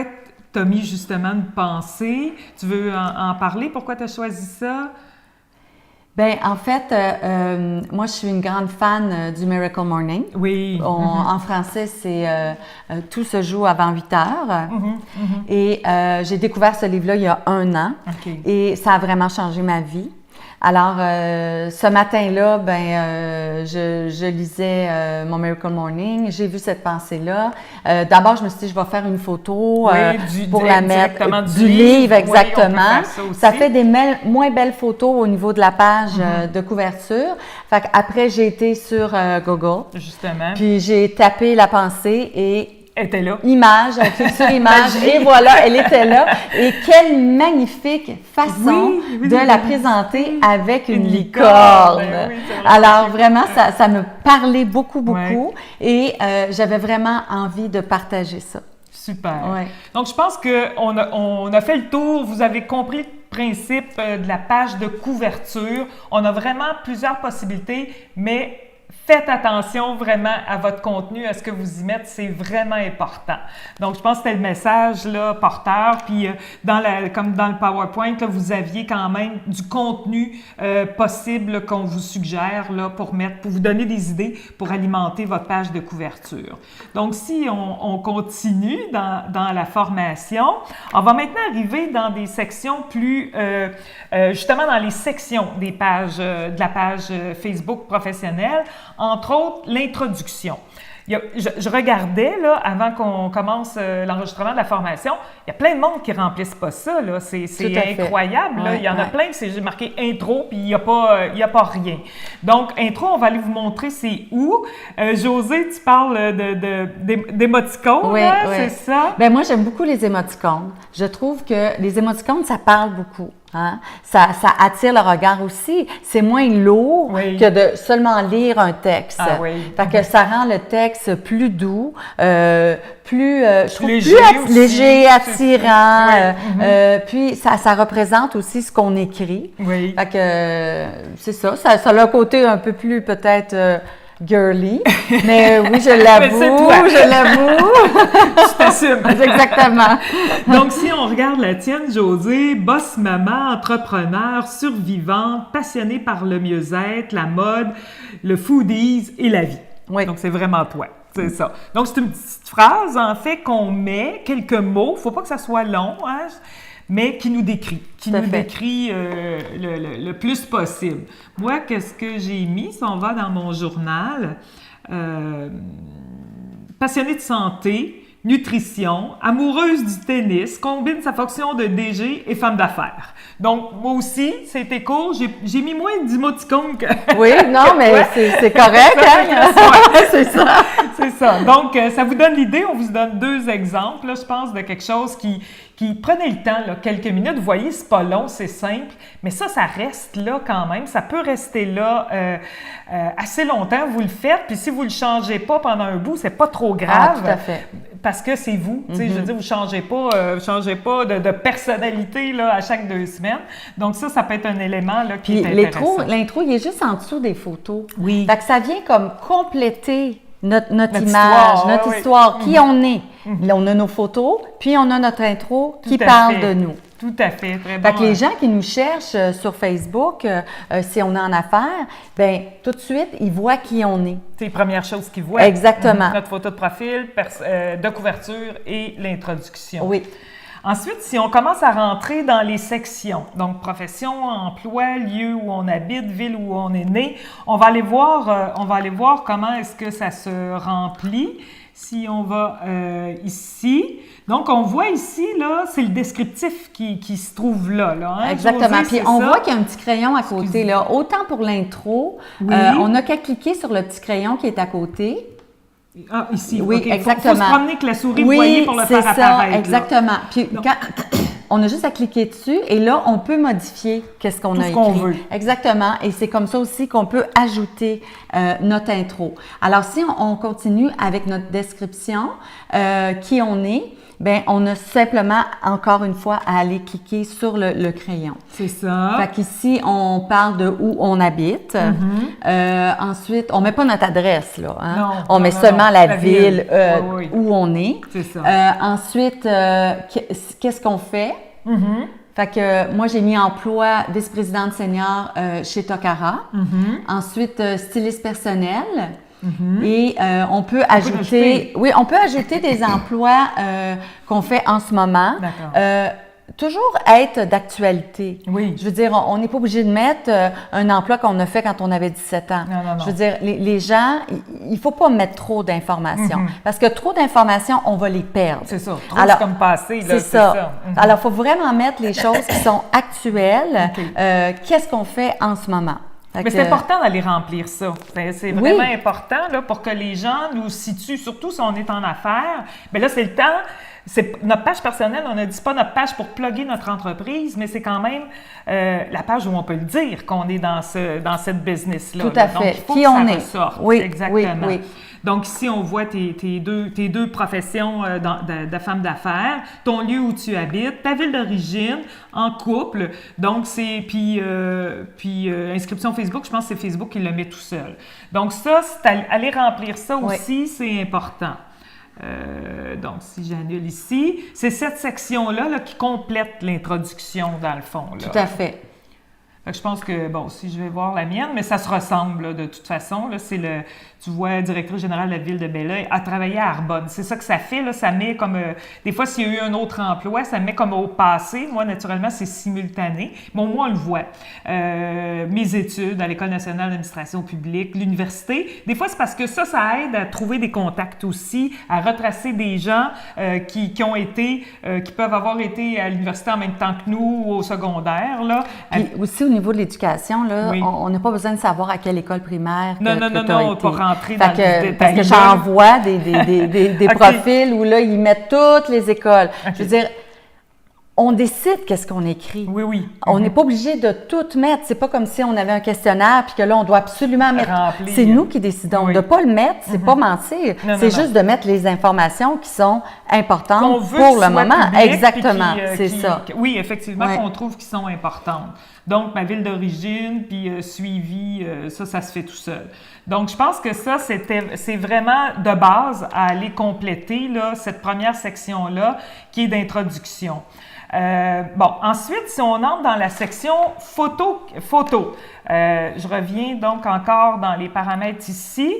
tu as mis justement une pensée. Tu veux en parler? Pourquoi tu as choisi ça? Bien, en fait, moi, je suis une grande fan du Miracle Morning. Oui. En français, c'est Tout se joue avant 8 heures. Et j'ai découvert ce livre-là il y a 1 an. Et ça a vraiment changé ma vie. Alors, ce matin-là, je lisais mon Miracle Morning. J'ai vu cette pensée-là. D'abord, je me suis dit, je vais faire une photo pour la mettre du livre, exactement. Ça fait des moins belles photos au niveau de la page de couverture. Fait qu'après, j'ai été sur Google. Justement. Puis, j'ai tapé la pensée et elle était là. Image, on clique sur image et voilà, elle était là. Et quelle magnifique façon de la présenter avec une licorne. Alors vraiment, ça me parlait beaucoup et j'avais vraiment envie de partager ça. Super. Donc, je pense qu'on a fait le tour. Vous avez compris le principe de la page de couverture. On a vraiment plusieurs possibilités, mais faites attention vraiment à votre contenu, à ce que vous y mettez, c'est vraiment important. Donc, je pense que c'était le message là, porteur. Puis, comme dans le PowerPoint, là, vous aviez quand même du contenu possible qu'on vous suggère là, pour vous donner des idées pour alimenter votre page de couverture. Donc, si on continue dans la formation, on va maintenant arriver dans des sections plus, justement dans les sections des pages, de la page Facebook professionnelle. Entre autres, l'introduction. Je regardais, là, avant qu'on commence l'enregistrement de la formation, il y a plein de monde qui ne remplissent pas ça, là. C'est incroyable, là. Il y en a plein, c'est marqué « intro », puis il n'y a pas rien. Donc, intro, on va aller vous montrer c'est où. Josée, tu parles d'émoticônes, oui, là, oui. c'est ça? Bien, moi, j'aime beaucoup les émoticônes. Je trouve que les émoticônes, ça parle beaucoup. Hein? Ça attire le regard aussi. C'est moins lourd que de seulement lire un texte. Ah, oui. Fait que ça rend le texte plus doux, plus léger, attirant. Puis ça représente aussi ce qu'on écrit. Oui. Fait que c'est ça. Ça a un côté un peu plus peut-être girly, mais oui, je l'avoue, je l'avoue. Tu t'assumes. Exactement. Donc, si on regarde la tienne, Josée, boss maman, entrepreneur, survivante, passionnée par le mieux-être, la mode, le foodies et la vie. Oui. Donc, c'est vraiment toi. C'est ça. Donc, c'est une petite phrase, en fait, qu'on met, quelques mots. Il ne faut pas que ça soit long, hein, mais qui nous décrit, décrit le plus possible. Moi, qu'est-ce que j'ai mis? Si on va dans mon journal, passionnée de santé, nutrition, amoureuse du tennis, combine sa fonction de DG et femme d'affaires. Donc, moi aussi, c'était court. J'ai mis moins d'émoticônes que... Oui, non, mais c'est correct, hein? C'est ça. C'est ça. Donc, ça vous donne l'idée. On vous donne 2 exemples, là, je pense, de quelque chose qui prenait le temps, là, quelques minutes. Vous voyez, c'est pas long, c'est simple, mais ça reste là quand même. Ça peut rester là assez longtemps. Vous le faites, puis si vous le changez pas pendant un bout, c'est pas trop grave. Ah, tout à fait. Parce que c'est vous. Je veux dire, vous changez pas de personnalité là, à chaque 2 semaines. Donc ça peut être un élément là, qui est intéressant. L'intro, il est juste en dessous des photos. Oui. Fait que ça vient comme compléter notre image, histoire, notre histoire, qui on est. Là, on a nos photos, puis on a notre intro qui parle de nous. Tout à fait, très Fait bon. que les gens qui nous cherchent sur Facebook, si on est en affaires, bien, tout de suite, ils voient qui on est. C'est les premières choses qu'ils voient. Exactement. Notre photo de profil, de couverture et l'introduction. Oui. Ensuite, si on commence à rentrer dans les sections, donc profession, emploi, lieu où on habite, ville où on est né, on va aller voir comment est-ce que ça se remplit. Si on va ici, donc on voit ici, là, c'est le descriptif qui se trouve là. Hein? Exactement. Josée, puis on voit qu'il y a un petit crayon à côté. Là. Autant pour l'intro, on n'a qu'à cliquer sur le petit crayon qui est à côté. Ah, ici, oui, okay. Exactement. Il faut se promener avec la souris, vous voyez, pour le faire apparaître. Oui, exactement. Puis on a juste à cliquer dessus et là, on peut modifier qu'est-ce qu'on a écrit. Qu'on veut. Exactement. Et c'est comme ça aussi qu'on peut ajouter notre intro. Alors, si on continue avec notre description, qui on est, bien, on a simplement, encore une fois, à aller cliquer sur le crayon. C'est ça. Fait qu'ici, on parle de où on habite. Ensuite, on ne met pas notre adresse, là. Hein? Non, on met seulement la ville oui. où on est. C'est ça. Ensuite, qu'est-ce qu'on fait? Fait que moi, j'ai mis emploi vice-présidente senior chez Tokara. Ensuite, styliste personnel. Et on peut ajouter... Oui, on peut ajouter des emplois qu'on fait en ce moment. D'accord. Toujours être d'actualité. Oui. Je veux dire, on n'est pas obligé de mettre un emploi qu'on a fait quand on avait 17 ans. Non. Je veux dire, les gens, il ne faut pas mettre trop d'informations. Parce que trop d'informations, on va les perdre. C'est ça. Trop, c'est comme passé. C'est ça. Alors, il faut vraiment mettre les choses qui sont actuelles. Qu'est-ce qu'on fait en ce moment? Mais c'est important d'aller remplir ça. C'est vraiment important là, pour que les gens nous situent, surtout si on est en affaires. Mais là, c'est le temps. C'est notre page personnelle, on a dit pas notre page pour plugger notre entreprise, mais c'est quand même la page où on peut le dire qu'on est dans cette business-là. Tout à fait. Donc, il faut qui que on ça est. ressorte. Oui, exactement. Oui. Donc, ici, on voit tes deux professions de femme d'affaires, ton lieu où tu habites, ta ville d'origine, en couple. Donc, c'est... Puis inscription Facebook, je pense que c'est Facebook qui le met tout seul. Donc, ça, c'est aller remplir ça aussi, c'est important. Donc, si j'annule ici, c'est cette section-là là, qui complète l'introduction, dans le fond. Là. Tout à fait. Fait que je pense que, bon, si je vais voir la mienne, mais ça se ressemble, là, de toute façon. Là, c'est tu vois, directrice générale de la ville de Belleuil, a travaillé à Arbonne. C'est ça que ça fait, là, ça met comme... des fois, s'il y a eu un autre emploi, ça met comme au passé. Moi, naturellement, c'est simultané. Mais au moins, on le voit. Mes études à l'École nationale d'administration publique, l'université, des fois, c'est parce que ça aide à trouver des contacts aussi, à retracer des gens qui ont été, qui peuvent avoir été à l'université en même temps que nous ou au secondaire, là. Puis aussi, au niveau de l'éducation, là, Oui. on n'a pas besoin de savoir à quelle école primaire Non, pas rentrer dans le détail. Parce que j'en vois des profils où là, ils mettent toutes les écoles. Okay. Je veux dire, on décide qu'est-ce qu'on écrit. Oui, oui. On n'est pas obligé de tout mettre. C'est pas comme si on avait un questionnaire puis que là, on doit absolument mettre. Remplir. C'est nous qui décidons. Oui. De ne pas le mettre, c'est pas mentir. C'est juste de mettre les informations qui sont importantes pour le moment. Public, exactement, c'est ça. Oui, effectivement, qu'on trouve qui sont importantes. Donc, ma ville d'origine, puis suivi, ça se fait tout seul. Donc, je pense que ça, c'est vraiment de base à aller compléter là, cette première section-là qui est d'introduction. Bon, ensuite, si on entre dans la section photo, je reviens donc encore dans les paramètres ici.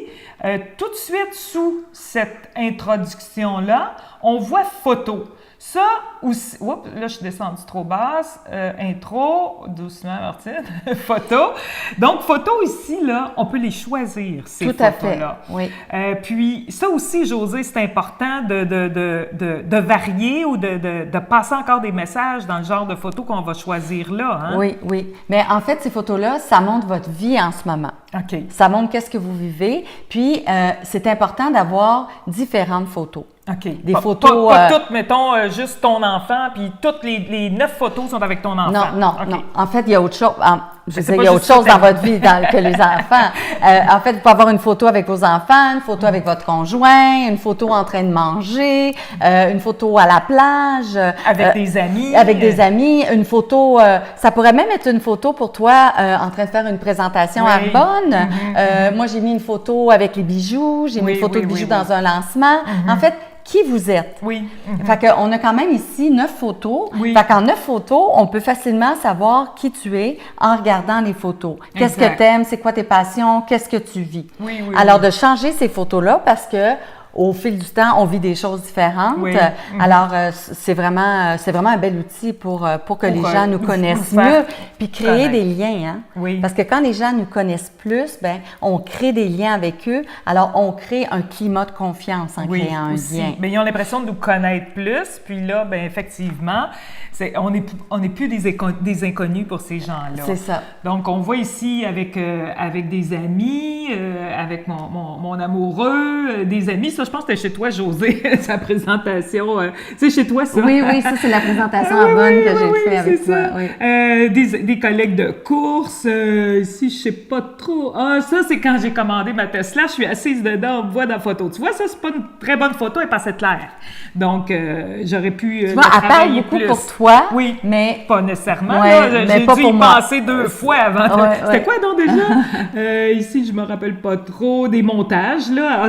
Tout de suite sous cette introduction-là, on voit photo. Ça aussi, oups, là je suis descendue trop basse, intro, doucement Martine, photo. Donc photo ici, là, on peut les choisir, ces photos-là. Tout à fait, oui. Puis ça aussi, Josée, c'est important de varier ou de passer encore des messages dans le genre de photos qu'on va choisir là. Hein? Oui, oui. Mais en fait, ces photos-là, ça montre votre vie en ce moment. OK. Ça montre qu'est-ce que vous vivez. Puis, c'est important d'avoir différentes photos. OK. Des photos... Pas toutes, mettons, juste ton enfant, puis toutes les 9 photos sont avec ton enfant. Non. En fait, il y a autre chose. Je veux dire, il y a autre chose dans votre vie que les enfants. En fait, vous pouvez avoir une photo avec vos enfants, une photo avec votre conjoint, une photo en train de manger, une photo à la plage. Avec des amis. Avec des amis. Une photo... ça pourrait même être une photo pour toi en train de faire une présentation à Arbonne. Moi, j'ai mis une photo avec les bijoux. J'ai mis une photo de bijoux dans un lancement. En fait, qui vous êtes. Oui. Fait qu'on a quand même ici 9 photos. Oui. Fait qu'en 9 photos, on peut facilement savoir qui tu es en regardant les photos. Qu'est-ce que tu aimes? C'est quoi tes passions? Qu'est-ce que tu vis? Oui. Alors, de changer ces photos-là parce que au fil du temps, on vit des choses différentes. Oui. Alors, c'est vraiment un bel outil pour que les gens nous connaissent mieux, puis créer des liens. Hein? Oui. Parce que quand les gens nous connaissent plus, ben, on crée des liens avec eux. Alors, on crée un climat de confiance en créant un lien. Mais ils ont l'impression de nous connaître plus. Puis là, ben effectivement, on n'est plus des inconnus pour ces gens-là. C'est ça. Donc, on voit ici avec des amis, avec mon amoureux, des amis. Ça, je pense que c'était chez toi, Josée, sa présentation. C'est chez toi, ça? Oui, ça, c'est la présentation à bonne que j'ai fait avec toi. Oui. Des collègues de course. Ici, je sais pas trop. Ah, ça, c'est quand j'ai commandé ma Tesla. Je suis assise dedans, on me voit dans la photo. Tu vois, ça, c'est pas une très bonne photo, elle passait claire. Donc, j'aurais pu tu vois, elle parle beaucoup plus. Pour toi, oui, mais pas nécessairement. Ouais, j'ai pas dû pour y moi. penser 2 fois avant. C'était quoi donc déjà? Ici, je me rappelle pas trop. Des montages, là.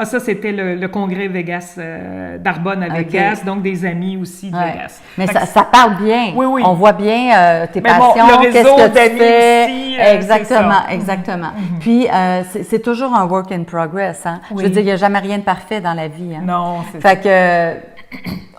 Ça, c'était le congrès Vegas d'Arbonne à Vegas, donc des amis aussi de Vegas. Mais ça parle bien. Oui. On voit bien tes passions, qu'est-ce que tu fais. Aussi, exactement. Puis, c'est toujours un work in progress. Hein? Oui. Je veux dire, il n'y a jamais rien de parfait dans la vie. Hein? Non, c'est ça. Fait que...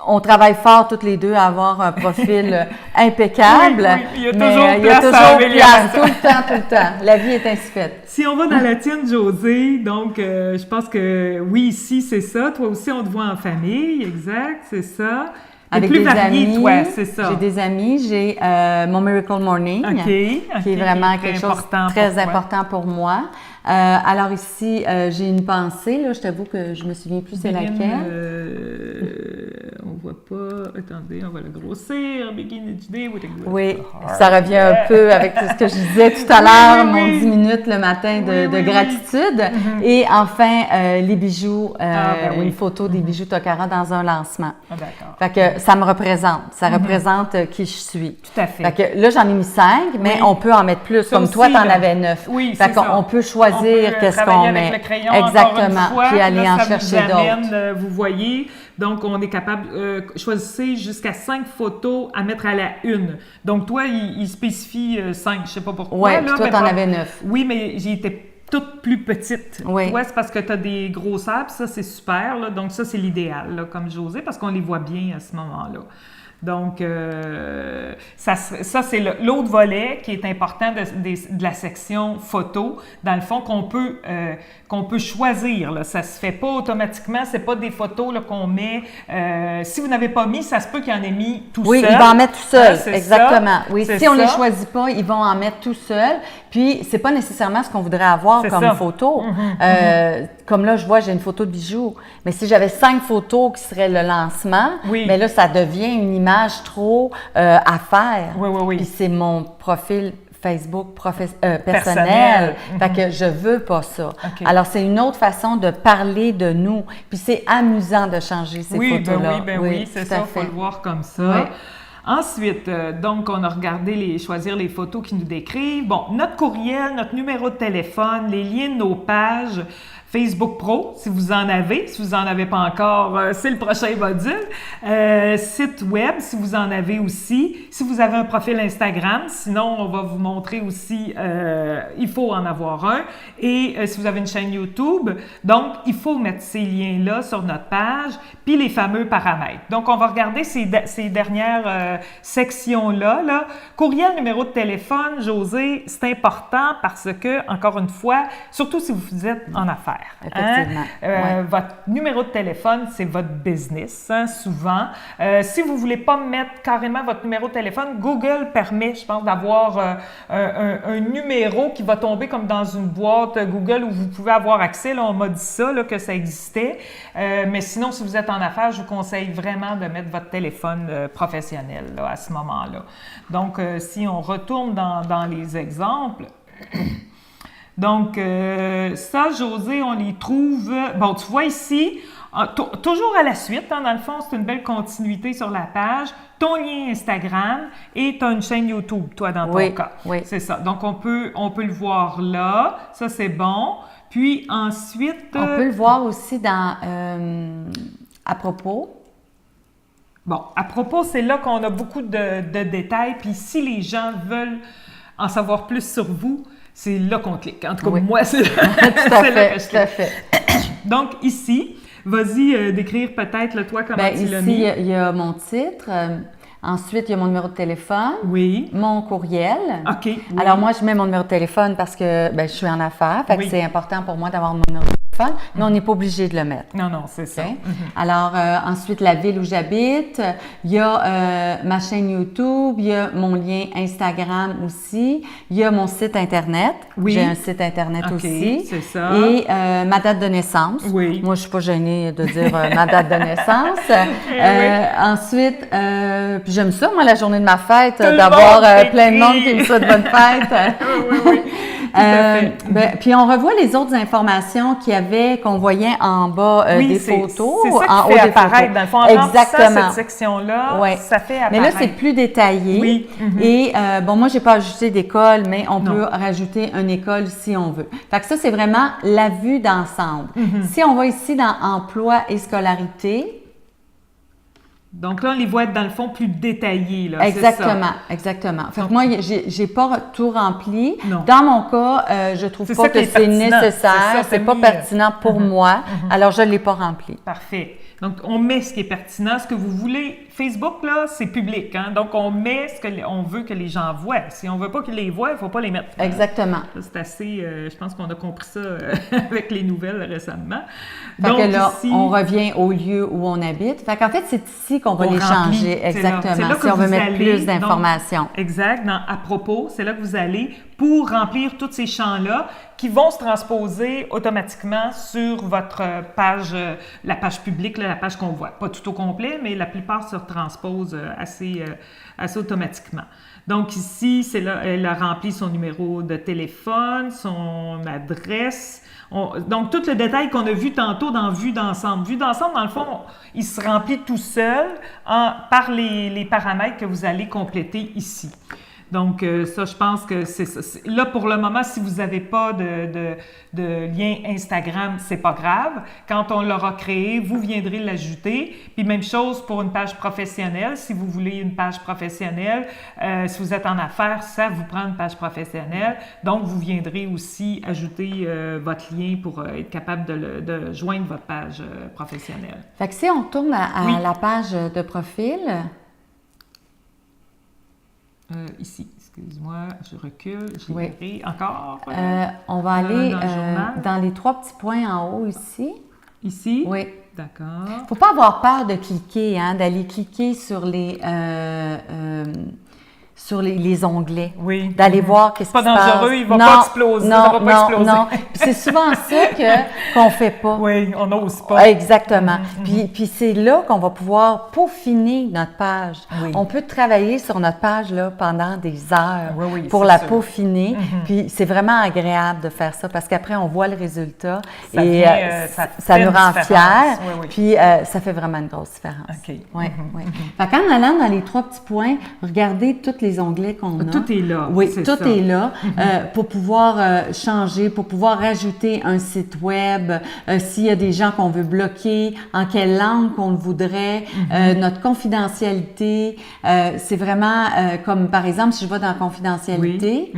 On travaille fort toutes les deux à avoir un profil impeccable. Oui, il y a toujours place à amélioration. Tout le temps. La vie est ainsi faite. Si on va dans la tienne, Josée, donc je pense que oui, ici, c'est ça. Toi aussi, on te voit en famille, exact, c'est ça. Avec plus des varié, amis, toi, c'est ça. J'ai des amis, j'ai mon Miracle Morning, qui est vraiment quelque chose de très important pour moi. Alors ici, j'ai une pensée, là, je t'avoue que je me souviens plus c'est laquelle. On voit pas, attendez, on va le grossir. Begin each day with a good Oui, ça revient un peu avec ce que je disais tout à l'heure, mon 10 minutes le matin de gratitude. Et enfin, les bijoux, une photo des bijoux Tokara dans un lancement. Ah, d'accord. Fait que ça me représente, ça représente qui je suis. Tout à fait. Fait que là, j'en ai mis 5, mais on peut en mettre plus. Ça comme aussi, toi, tu en avais 9. Oui, fait qu'on peut choisir qu'est-ce qu'on met. Avec le crayon, exactement, fois, puis aller là, en chercher d'autres. Vous voyez, Donc, on est capable, choisissez jusqu'à 5 photos à mettre à la une. Donc, toi, il spécifie 5, je ne sais pas pourquoi. Oui, puis toi, tu en avais 9. Oui, mais j'ai été toute plus petite. Oui. Toi, c'est parce que tu as des grosseurs, puis ça, c'est super. Là. Donc, ça, c'est l'idéal, là, comme Josée, parce qu'on les voit bien à ce moment-là. Donc, ça c'est l'autre volet qui est important de la section photo, dans le fond, qu'on peut choisir. Là. Ça se fait pas automatiquement, c'est pas des photos là, qu'on met. Si vous n'avez pas mis, ça se peut qu'il en ait mis tout seul. Oui, il va en mettre tout seul, exactement. Ça. Oui, si on ne les choisit pas, ils vont en mettre tout seul. Puis, c'est pas nécessairement ce qu'on voudrait avoir comme photo. Comme là, je vois, j'ai une photo de bijoux. Mais si j'avais 5 photos qui seraient le lancement, mais là, ça devient une image trop à faire. Oui. Puis c'est mon profil Facebook personnel. Fait que je veux pas ça. Okay. Alors, c'est une autre façon de parler de nous. Puis c'est amusant de changer ces photos-là. Oui, c'est ça, il faut le voir comme ça. Oui. Ensuite, donc, on a regardé choisir les photos qui nous décrivent. Bon, notre courriel, notre numéro de téléphone, les liens de nos pages, Facebook Pro, si vous en avez. Si vous n'en avez pas encore, c'est le prochain module. Site web, si vous en avez aussi. Si vous avez un profil Instagram, sinon, on va vous montrer aussi, il faut en avoir un. Et si vous avez une chaîne YouTube, donc, il faut mettre ces liens-là sur notre page, puis les fameux paramètres. Donc, on va regarder ces dernières sections-là. Là. Courriel, numéro de téléphone, Josée, c'est important parce que, encore une fois, surtout si vous êtes en affaires. Effectivement. Votre numéro de téléphone, c'est votre business, souvent. Si vous ne voulez pas mettre carrément votre numéro de téléphone, Google permet, je pense, d'avoir un numéro qui va tomber comme dans une boîte Google où vous pouvez avoir accès. Là, on m'a dit ça, là, que ça existait. Mais sinon, si vous êtes en affaires, je vous conseille vraiment de mettre votre téléphone professionnel là, à ce moment-là. Donc, si on retourne dans les exemples... Donc, ça, Josée, on les trouve... Bon, tu vois ici, toujours à la suite, dans le fond, c'est une belle continuité sur la page. Ton lien Instagram et tu as une chaîne YouTube, toi, dans ton cas. Oui. C'est ça. Donc, on peut le voir là. Ça, c'est bon. Puis, ensuite... On peut le voir aussi dans... à propos. Bon, à propos, c'est là qu'on a beaucoup de détails. Puis, si les gens veulent en savoir plus sur vous... C'est là qu'on clique. En tout cas, moi, c'est là, là que je clique. Tout à fait. Donc, ici, vas-y décrire peut-être, toi, comment tu l'as mis. Ici, il y a mon titre. Ensuite, il y a mon numéro de téléphone. Oui. Mon courriel. OK. Oui. Alors, moi, je mets mon numéro de téléphone parce que je suis en affaires. Fait que c'est important pour moi d'avoir mon numéro de téléphone, mais on n'est pas obligé de le mettre. Non, c'est ça. Alors, ensuite, la ville où j'habite. Il y a ma chaîne YouTube. Il y a mon lien Instagram aussi. Il y a mon site Internet. Oui. J'ai un site Internet aussi. C'est ça. Et ma date de naissance. Oui. Moi, je ne suis pas gênée de dire ma date de naissance. Ensuite, puis j'aime ça, moi, la journée de ma fête, d'avoir plein de monde qui me souhaite bonne fête. Oui. Puis on revoit les autres informations qu'on voyait en bas des photos. C'est ça qui fait apparaître, dans le fond, en remplissant cette section-là, ça fait apparaître. Mais là, c'est plus détaillé. Oui. Et moi, je n'ai pas ajouté d'école, mais on peut rajouter une école si on veut. Fait que ça, c'est vraiment la vue d'ensemble. Si on va ici dans emploi et scolarité. Donc là, on les voit être dans le fond plus détaillés. Là, exactement. Fait que moi, j'ai pas tout rempli. Non. Dans mon cas, je trouve pas que c'est nécessaire. C'est pas pertinent pour moi. Alors, je l'ai pas rempli. Parfait. Donc, on met ce qui est pertinent, ce que vous voulez. Facebook, là, c'est public. Donc, on met ce qu'on veut que les gens voient. Si on veut pas qu'ils les voient, il ne faut pas les mettre. Exactement. C'est assez... je pense qu'on a compris ça avec les nouvelles récemment. Fait que là, ici, on revient au lieu où on habite. Fait qu'en fait, c'est ici qu'on va les changer. Exactement. C'est là que si on veut mettre plus d'informations. Exact. À propos, c'est là que vous allez pour remplir tous ces champs-là qui vont se transposer automatiquement sur votre page, la page publique, la page qu'on voit. Pas tout au complet, mais la plupart se transposent assez automatiquement. Donc ici, c'est là, elle a rempli son numéro de téléphone, son adresse. Donc, tout le détail qu'on a vu tantôt dans Vue d'ensemble. Vue d'ensemble, dans le fond, il se remplit tout seul par les paramètres que vous allez compléter ici. Donc, ça, je pense que c'est ça. Là, pour le moment, si vous n'avez pas de lien Instagram, c'est pas grave. Quand on l'aura créé, vous viendrez l'ajouter. Puis, même chose pour une page professionnelle. Si vous voulez une page professionnelle, si vous êtes en affaires, ça vous prend une page professionnelle. Donc, vous viendrez aussi ajouter votre lien pour être capable de joindre votre page professionnelle. Fait que si on tourne à la page de profil... Ici, excuse-moi, je recule, j'ai encore. On va aller dans les 3 petits points en haut ici. Ici? Oui. D'accord. Il ne faut pas avoir peur de cliquer, d'aller cliquer sur les onglets. Oui. D'aller voir qu'est-ce qui se passe. C'est pas dangereux, il ne va pas exploser. Ça va pas exploser. Non. C'est souvent ça qu'on ne fait pas. Oui, on n'ose pas. Exactement. Puis c'est là qu'on va pouvoir peaufiner notre page. Oui. On peut travailler sur notre page là, pendant des heures pour c'est la sûr. peaufiner. Puis c'est vraiment agréable de faire ça parce qu'après, on voit le résultat ça nous rend fiers. Puis ça fait vraiment une grosse différence. OK. Oui. Fait qu'en allant dans les 3 petits points, regardez toutes les onglets qu'on a. Tout est là. Oui, tout est là pour pouvoir changer, pour pouvoir rajouter un site web, s'il y a des gens qu'on veut bloquer, en quelle langue qu'on le voudrait, notre confidentialité. C'est vraiment comme, par exemple, si je vais dans confidentialité,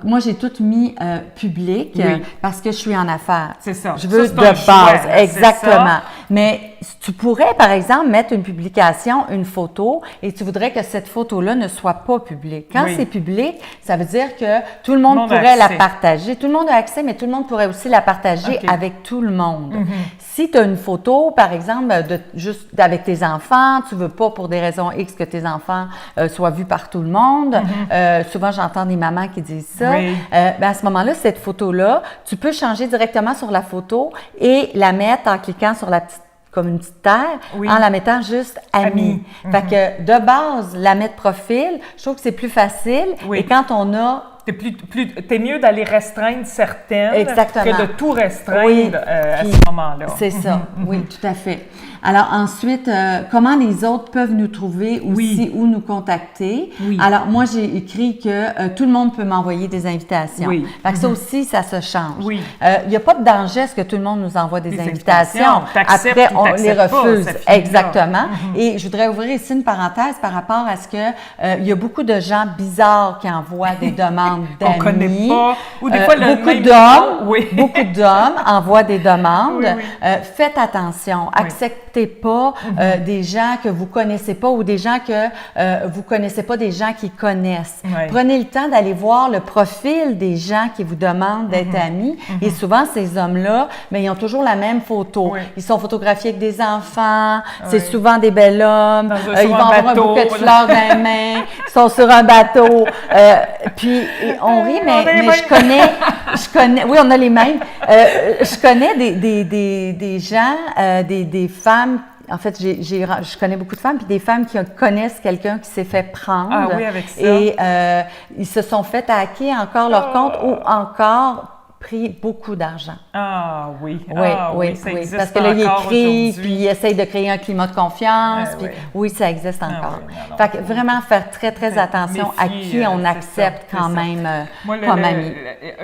moi, j'ai tout mis public parce que je suis en affaires. C'est ça. Je veux ça, de base, choix, exactement. Mais tu pourrais, par exemple, mettre une publication, une photo, et tu voudrais que cette photo-là ne soit pas publique. Quand c'est public, ça veut dire que tout le monde pourrait la partager. Tout le monde a accès, mais tout le monde pourrait aussi la partager avec tout le monde. Si tu as une photo, par exemple, juste avec tes enfants, tu veux pas, pour des raisons X, que tes enfants soient vus par tout le monde. Souvent, j'entends des mamans qui disent ça. Ben à ce moment-là, cette photo-là, tu peux changer directement sur la photo et la mettre en cliquant sur la petite, comme une petite terre, en la mettant juste amis. Fait que de base, la mettre profil, je trouve que c'est plus facile. Et quand on a t'es mieux d'aller restreindre certaines que de tout restreindre à ce moment-là. C'est ça, oui, tout à fait. Alors ensuite, comment les autres peuvent nous trouver aussi ou nous contacter? Alors moi, j'ai écrit que tout le monde peut m'envoyer des invitations. Fait que ça aussi, ça se change. Il n'y a pas de danger à ce que tout le monde nous envoie des invitations. Après, on les refuse. Exactement. Et je voudrais ouvrir ici une parenthèse par rapport à ce que il y a beaucoup de gens bizarres qui envoient des demandes d'amis. On connaît pas. Ou des fois, beaucoup d'hommes envoient des demandes. Faites attention. Acceptez pas des gens que vous connaissez pas ou des gens que vous connaissez pas, des gens qui connaissent. Prenez le temps d'aller voir le profil des gens qui vous demandent d'être amis. Et souvent, ces hommes-là, ils ont toujours la même photo. Ils sont photographiés avec des enfants. C'est souvent des bels hommes. Ils vont avoir un bouquet de fleurs dans les mains. Ils sont sur un bateau. Puis, on rit, mais je connais, oui, on a les mêmes. Je connais des gens, des femmes. En fait, je connais beaucoup de femmes, puis des femmes qui connaissent quelqu'un qui s'est fait prendre. Ah oui, avec ça. Et ils se sont fait hacker encore leur compte ou encore pris beaucoup d'argent. Ah oui. Oui. Parce que là, ils écrivent, puis ils essayent de créer un climat de confiance. Oui, ça existe encore. Fait que vraiment faire très, très attention à qui on accepte quand même comme ami.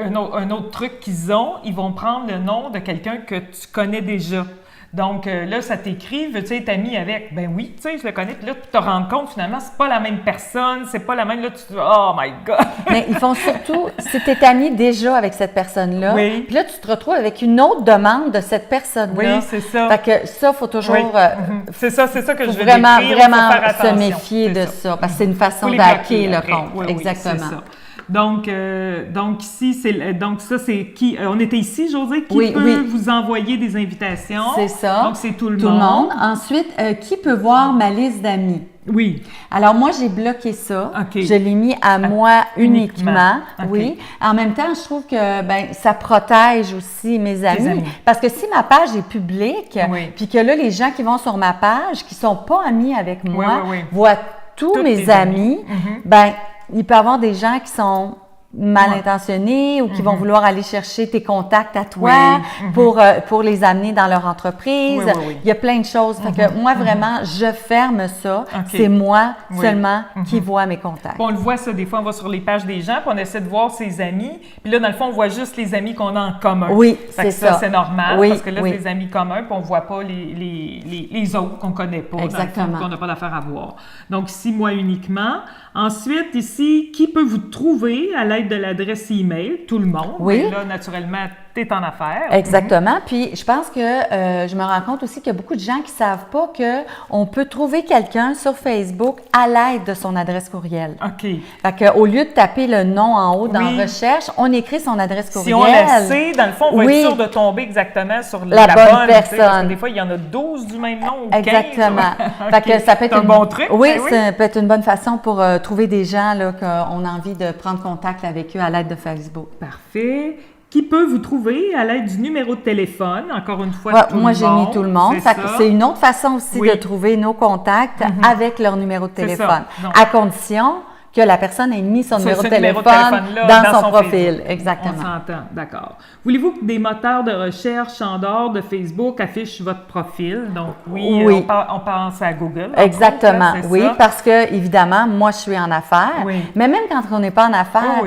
Un autre truc qu'ils ont, ils vont prendre le nom de quelqu'un que tu connais déjà. Donc là, ça t'écrit, veux-tu être ami avec? Ben oui, tu sais, je le connais. Puis là, tu te rends compte, finalement, c'est pas la même personne, c'est pas la même. Là, tu te dis, oh my God! Mais ils font surtout, si tu es ami déjà avec cette personne-là, puis là, tu te retrouves avec une autre demande de cette personne-là. Oui, c'est ça. Fait que ça, il faut toujours. C'est ça que je veux vraiment décrire. Se méfier de ça. Parce que c'est une façon d'hacker le compte. Exactement. C'est ça. Donc ici, c'est qui? On était ici, Josée, qui peut vous envoyer des invitations. C'est ça. Donc, c'est tout le monde. Ensuite, qui peut voir ma liste d'amis? Oui. Alors, moi, j'ai bloqué ça. Je l'ai mis à moi uniquement. Oui. En même temps, je trouve que ça protège aussi mes amis. Parce que si ma page est publique, puis que là, les gens qui vont sur ma page, qui ne sont pas amis avec moi, voient tous mes amis, il peut y avoir des gens qui sont mal intentionnés ou qui vont vouloir aller chercher tes contacts à toi pour les amener dans leur entreprise. Il y a plein de choses. Fait que moi, vraiment, je ferme ça. C'est moi seulement qui vois mes contacts. On le voit ça, des fois, on va sur les pages des gens, puis on essaie de voir ses amis. Puis là, dans le fond, on voit juste les amis qu'on a en commun. Oui, c'est ça. C'est normal, parce que là, c'est des amis communs, puis on ne voit pas les autres qu'on ne connaît pas. Exactement. Qu'on n'a pas d'affaire à voir. Donc, ici, moi uniquement. Ensuite, ici, qui peut vous trouver à l'aide de l'adresse email? Tout le monde. Oui. Et là, naturellement, tu es en affaires. Exactement. Puis, je pense que je me rends compte aussi qu'il y a beaucoup de gens qui ne savent pas qu'on peut trouver quelqu'un sur Facebook à l'aide de son adresse courriel. OK. Fait qu'au lieu de taper le nom en haut dans recherche, on écrit son adresse courriel. Si on le sait, dans le fond, on va être sûr de tomber exactement sur la bonne personne. Parce que des fois, il y en a 12 du même nom ou 15. Exactement. Fait que ça peut être un bon truc. Oui, ça peut être une bonne façon pour trouver des gens là, qu'on a envie de prendre contact avec eux à l'aide de Facebook. Parfait. Qui peut vous trouver à l'aide du numéro de téléphone, encore une fois, tout le monde. Moi, j'ai mis tout le monde. C'est une autre façon aussi de trouver nos contacts avec leur numéro de téléphone, à condition que la personne ait mis son numéro de téléphone dans son profil. Facebook. Exactement. On s'entend, d'accord. Voulez-vous que des moteurs de recherche en dehors de Facebook affichent votre profil? Donc, oui. On pense à Google. Exactement, parce que, évidemment, moi, je suis en affaires, mais même quand on n'est pas en affaires,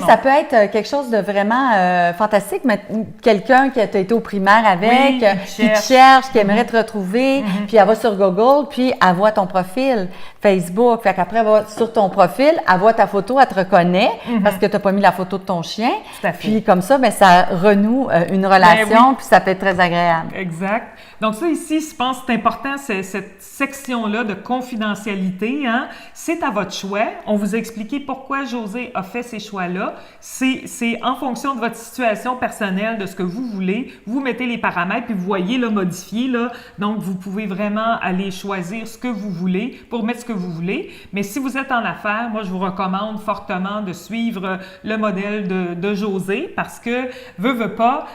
ça peut être quelque chose de vraiment fantastique, mais quelqu'un qui a été au primaire avec, qui te cherche, qui aimerait te retrouver, puis elle va sur Google, puis elle voit ton profil Facebook, fait qu'après, elle va sur ton profil, elle voit ta photo, elle te reconnaît parce que tu n'as pas mis la photo de ton chien. Puis comme ça, ça renoue une relation, puis ça peut être très agréable. Exact. Donc ça ici, je pense que c'est important, cette section-là de confidentialité. Hein? C'est à votre choix. On vous a expliqué pourquoi Josée a fait ces choix-là. C'est en fonction de votre situation personnelle, de ce que vous voulez. Vous mettez les paramètres, puis vous voyez là, modifier. Là. Donc, vous pouvez vraiment aller choisir ce que vous voulez pour mettre ce que vous voulez. Mais si vous êtes en affaires, moi, je vous recommande fortement de suivre le modèle de Josée parce que, veut pas,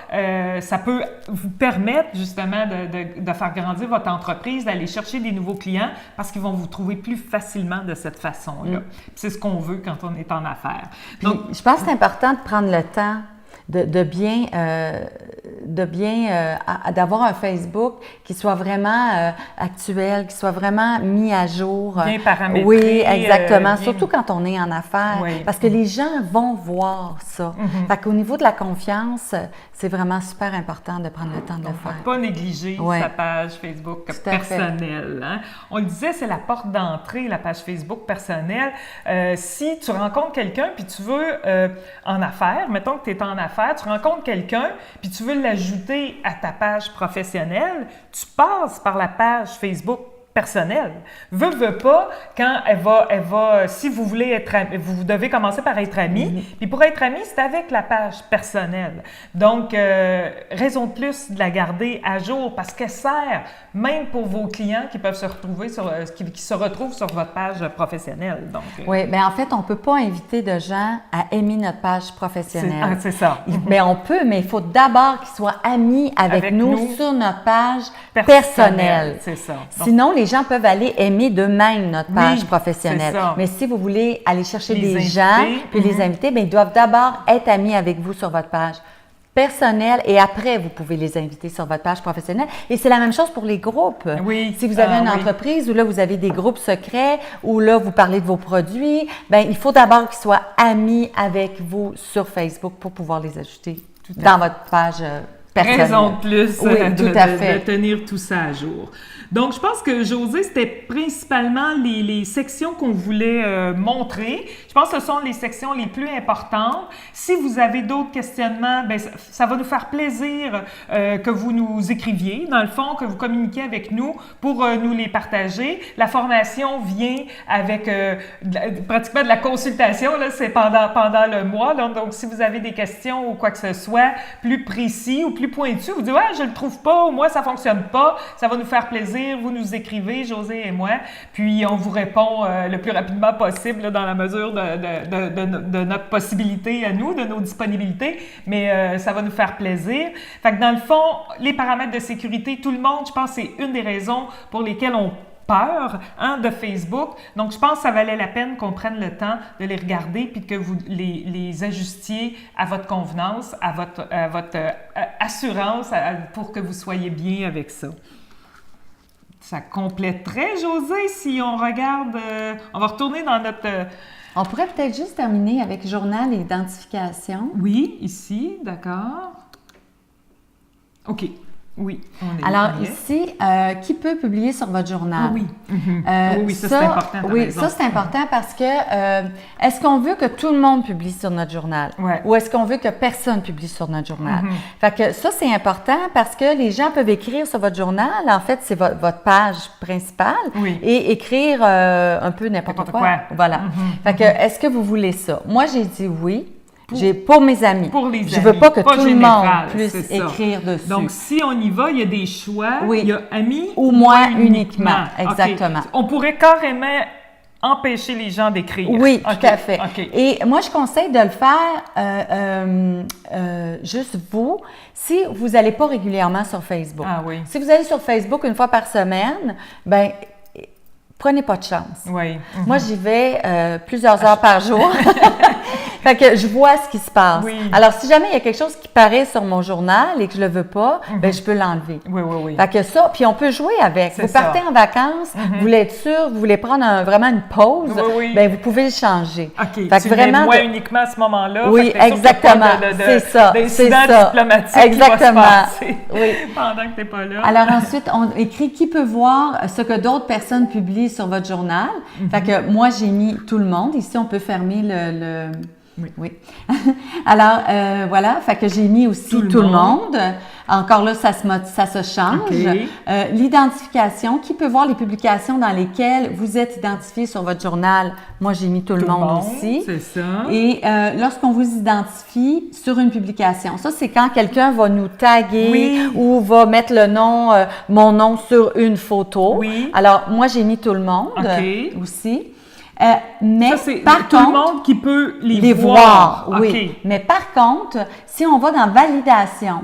ça peut vous permettre justement de faire grandir votre entreprise, d'aller chercher des nouveaux clients parce qu'ils vont vous trouver plus facilement de cette façon-là. C'est ce qu'on veut quand on est en affaires. Donc, je pense que c'est important de prendre le temps d'avoir un Facebook qui soit vraiment actuel, qui soit vraiment mis à jour. Bien paramétré. Oui, exactement. Surtout quand on est en affaires. Parce que les gens vont voir ça. Fait qu'au niveau de la confiance, c'est vraiment super important de prendre le temps de le faire. Pas négliger sa page Facebook personnelle. Hein? On le disait, c'est la porte d'entrée, la page Facebook personnelle. Si tu rencontres quelqu'un puis tu veux en affaires, mettons que tu es en affaires, tu rencontres quelqu'un, puis tu veux l'ajouter à ta page professionnelle, tu passes par la page Facebook personnelle. Veux pas, quand elle va, si vous voulez être amis, vous devez commencer par être amis, puis pour être amis, c'est avec la page personnelle. Donc, raison de plus de la garder à jour parce qu'elle sert même pour vos clients qui peuvent se retrouver qui se retrouvent sur votre page professionnelle. Donc, oui, bien en fait, on ne peut pas inviter de gens à aimer notre page professionnelle. C'est ça. Bien, on peut, mais il faut d'abord qu'ils soient amis avec nous sur notre page personnelle. C'est ça. Donc, sinon, les gens peuvent aller aimer d'eux-mêmes notre page professionnelle. Mais si vous voulez aller chercher des gens puis les inviter, bien, ils doivent d'abord être amis avec vous sur votre page personnelle et après, vous pouvez les inviter sur votre page professionnelle. Et c'est la même chose pour les groupes. Si vous avez une entreprise où là, vous avez des groupes secrets, où là, vous parlez de vos produits, bien, il faut d'abord qu'ils soient amis avec vous sur Facebook pour pouvoir les ajouter dans votre page personnelle. Raison de plus de tenir tout ça à jour. Donc, je pense que Josée, c'était principalement les sections qu'on voulait montrer. Je pense que ce sont les sections les plus importantes. Si vous avez d'autres questionnements, bien, ça va nous faire plaisir que vous nous écriviez, dans le fond, que vous communiquiez avec nous pour nous les partager. La formation vient avec pratiquement de la consultation, là, c'est pendant le mois. Donc, si vous avez des questions ou quoi que ce soit plus précis ou plus pointu, vous dites « Ouais, je le trouve pas, ou moi, ça fonctionne pas », ça va nous faire plaisir. Vous nous écrivez, Josée et moi, puis on vous répond le plus rapidement possible là, dans la mesure de notre possibilité à nous, de nos disponibilités, mais ça va nous faire plaisir. Fait que dans le fond, les paramètres de sécurité, tout le monde, je pense, c'est une des raisons pour lesquelles on peur de Facebook. Donc, je pense que ça valait la peine qu'on prenne le temps de les regarder puis que vous les ajustiez à votre convenance, à votre assurance pour que vous soyez bien avec ça. Ça compléterait, Josée, si on regarde... on va retourner dans notre... On pourrait peut-être juste terminer avec journal et identification. Oui, ici, d'accord. OK. Oui, on est Alors prêt. ici, qui peut publier sur votre journal? Ah oui. Oui, ça c'est important. Oui, ça c'est important parce que est-ce qu'on veut que tout le monde publie sur notre journal? Ouais. Ou est-ce qu'on veut que personne publie sur notre journal? Fait que ça c'est important parce que les gens peuvent écrire sur votre journal. En fait, c'est votre page principale et écrire un peu n'importe quoi. Voilà. Fait que est-ce que vous voulez ça? Moi, j'ai dit oui. Pour mes amis. Pour les amis. Je veux pas que tout général, le monde puisse écrire dessus. Donc, si on y va, il y a des choix. Oui. Il y a amis ou moi uniquement. Exactement. Okay. On pourrait carrément empêcher les gens d'écrire. Oui, tout à fait. Okay. Et moi, je conseille de le faire juste vous, si vous n'allez pas régulièrement sur Facebook. Ah oui. Si vous allez sur Facebook une fois par semaine, ben prenez pas de chance. Oui. Moi, j'y vais plusieurs heures par jour. Fait que je vois ce qui se passe. Oui. Alors, si jamais il y a quelque chose qui paraît sur mon journal et que je le veux pas, ben je peux l'enlever. Oui. Fait que ça, puis on peut jouer avec. C'est vous partez en vacances, vous voulez être sûr, vous voulez prendre vraiment une pause, ben vous pouvez le changer. OK. Fait tu que vraiment moi uniquement à ce moment-là. Oui, exactement. C'est ça. D'incidents diplomatiques exactement. qui va se passer oui. pendant que tu n'es pas là. Alors ensuite, on écrit qui peut voir ce que d'autres personnes publient sur votre journal. Fait que moi, j'ai mis tout le monde. Ici, on peut fermer le... Oui. Alors, voilà, fait que j'ai mis aussi tout le monde. Encore là, ça se change. Okay. L'identification, qui peut voir les publications dans lesquelles vous êtes identifié sur votre journal? Moi, j'ai mis tout le monde aussi. C'est ça. Et lorsqu'on vous identifie sur une publication, ça, c'est quand quelqu'un va nous taguer ou va mettre le nom, mon nom sur une photo. Oui. Alors, moi, j'ai mis tout le monde aussi. Mais ça, c'est par tout contre, le monde qui peut les voir. Oui. Okay. Mais par contre, si on va dans validation,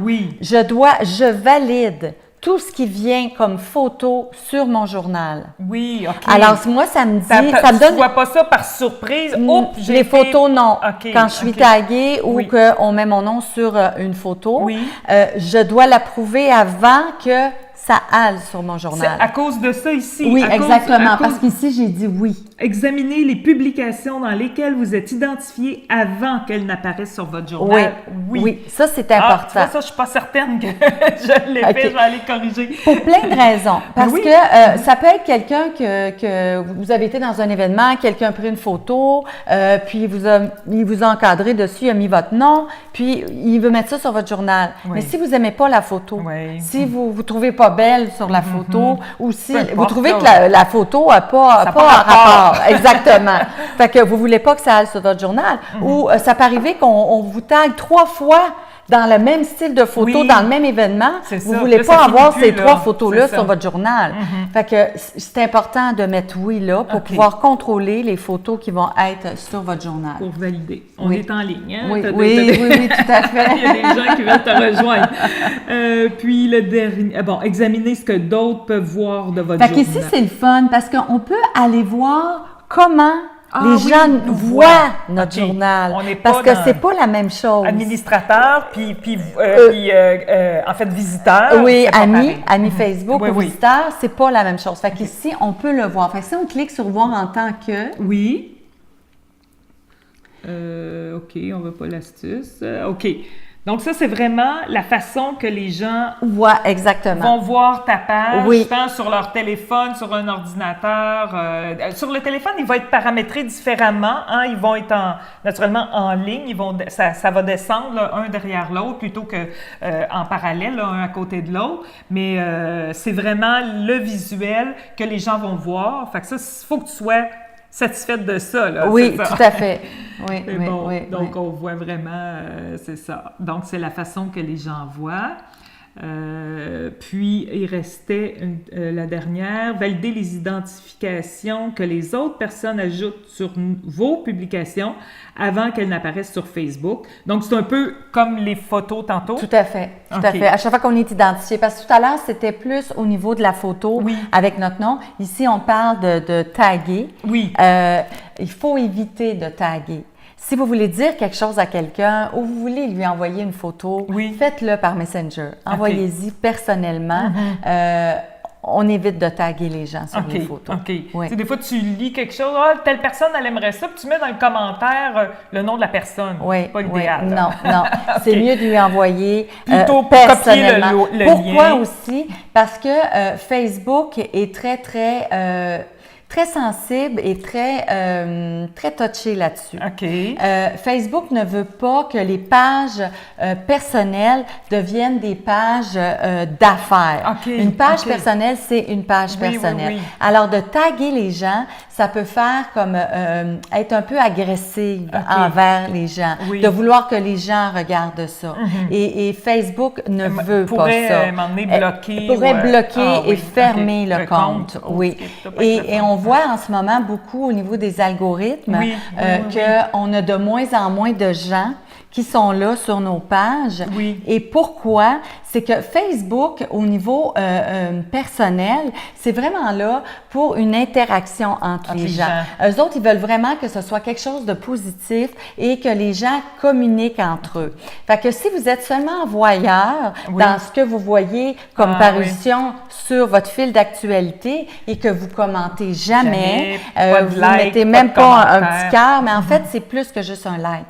je valide tout ce qui vient comme photo sur mon journal. Oui, OK. Alors, moi, ça me dit... ça me donne... Tu vois pas ça par surprise? Oups, les photos, non. Okay, quand je suis taguée ou qu'on met mon nom sur une photo, je dois l'approuver avant que ça aille sur mon journal. C'est à cause de ça ici. Oui, exactement, parce qu'ici, j'ai dit oui. Examinez les publications dans lesquelles vous êtes identifié avant qu'elles n'apparaissent sur votre journal. Oui, ça, c'est important. Ça, je ne suis pas certaine que je l'ai fait, je vais aller corriger. Pour plein de raisons. Parce que ça peut être quelqu'un que vous avez été dans un événement, quelqu'un a pris une photo, puis il vous a encadré dessus, il a mis votre nom, puis il veut mettre ça sur votre journal. Mais si vous n'aimez pas la photo, si vous ne trouvez pas belle sur la photo, ou si vous trouvez que la photo n'a pas rapport. Exactement. Fait que vous ne voulez pas que ça aille sur votre journal. Ou ça peut arriver qu'on vous tague 3 fois dans le même style de photo, dans le même événement. Vous ne voulez pas avoir ces 3 photos-là sur votre journal. Fait que c'est important de mettre oui là pour pouvoir contrôler les photos qui vont être sur votre journal. Pour valider. On est en ligne. Hein? Oui, tout à fait. Il y a des gens qui veulent te rejoindre. Puis le dernier, examiner ce que d'autres peuvent voir de votre journal. Fait qu'ici, c'est le fun parce qu'on peut aller voir comment les gens voient notre journal. Parce que c'est pas la même chose. Administrateur, puis en fait, visiteur. Oui, amis Facebook ou visiteur, c'est pas la même chose. Fait qu'ici, on peut le voir. Fait que si on clique sur voir en tant que... Oui. OK, on veut pas l'astuce. OK. Donc, ça, c'est vraiment la façon que les gens vont voir ta page sur leur téléphone, sur un ordinateur. Sur le téléphone, il va être paramétré différemment. Hein? Ils vont être naturellement en ligne. Ça va descendre là, un derrière l'autre plutôt qu'en parallèle, là, un à côté de l'autre. Mais c'est vraiment le visuel que les gens vont voir. Fait que ça, il faut que tu sois satisfaite de ça. Là, oui, tout à fait. Oui, donc, on voit vraiment, c'est ça. Donc, c'est la façon que les gens voient. Puis, il restait la dernière, valider les identifications que les autres personnes ajoutent sur vos publications avant qu'elles n'apparaissent sur Facebook. Donc, c'est un peu comme les photos tantôt. Tout à fait, tout à fait. À chaque fois qu'on est identifié, parce que tout à l'heure, c'était plus au niveau de la photo avec notre nom. Ici, on parle de taguer. Oui. Il faut éviter de taguer. Si vous voulez dire quelque chose à quelqu'un ou vous voulez lui envoyer une photo, faites-le par Messenger. Envoyez-y personnellement. On évite de taguer les gens sur les photos. Oui. Des fois, tu lis quelque chose, telle personne, elle aimerait ça, puis tu mets dans le commentaire le nom de la personne. Oui, pas l'idéal. Non. C'est mieux de lui envoyer plutôt personnellement. Copier le Pourquoi lien. Aussi? Parce que Facebook est très sensible et très touché là-dessus. Facebook ne veut pas que les pages personnelles deviennent des pages d'affaires. Une page personnelle, c'est une page personnelle. Alors, de taguer les gens, ça peut faire comme être un peu agressive envers les gens, de vouloir que les gens regardent ça. Et Facebook ne veut pas ça. Pourrait bloquer et fermer le compte. Et on voit en ce moment beaucoup au niveau des algorithmes qu'on a de moins en moins de gens qui sont là sur nos pages. Et pourquoi? C'est que Facebook, au niveau personnel, c'est vraiment là pour une interaction entre les gens. Eux autres, ils veulent vraiment que ce soit quelque chose de positif et que les gens communiquent entre eux. Fait que si vous êtes seulement voyeur dans ce que vous voyez comme parution sur votre fil d'actualité et que vous commentez jamais, vous ne mettez même pas un petit cœur, mais en fait, c'est plus que juste un like.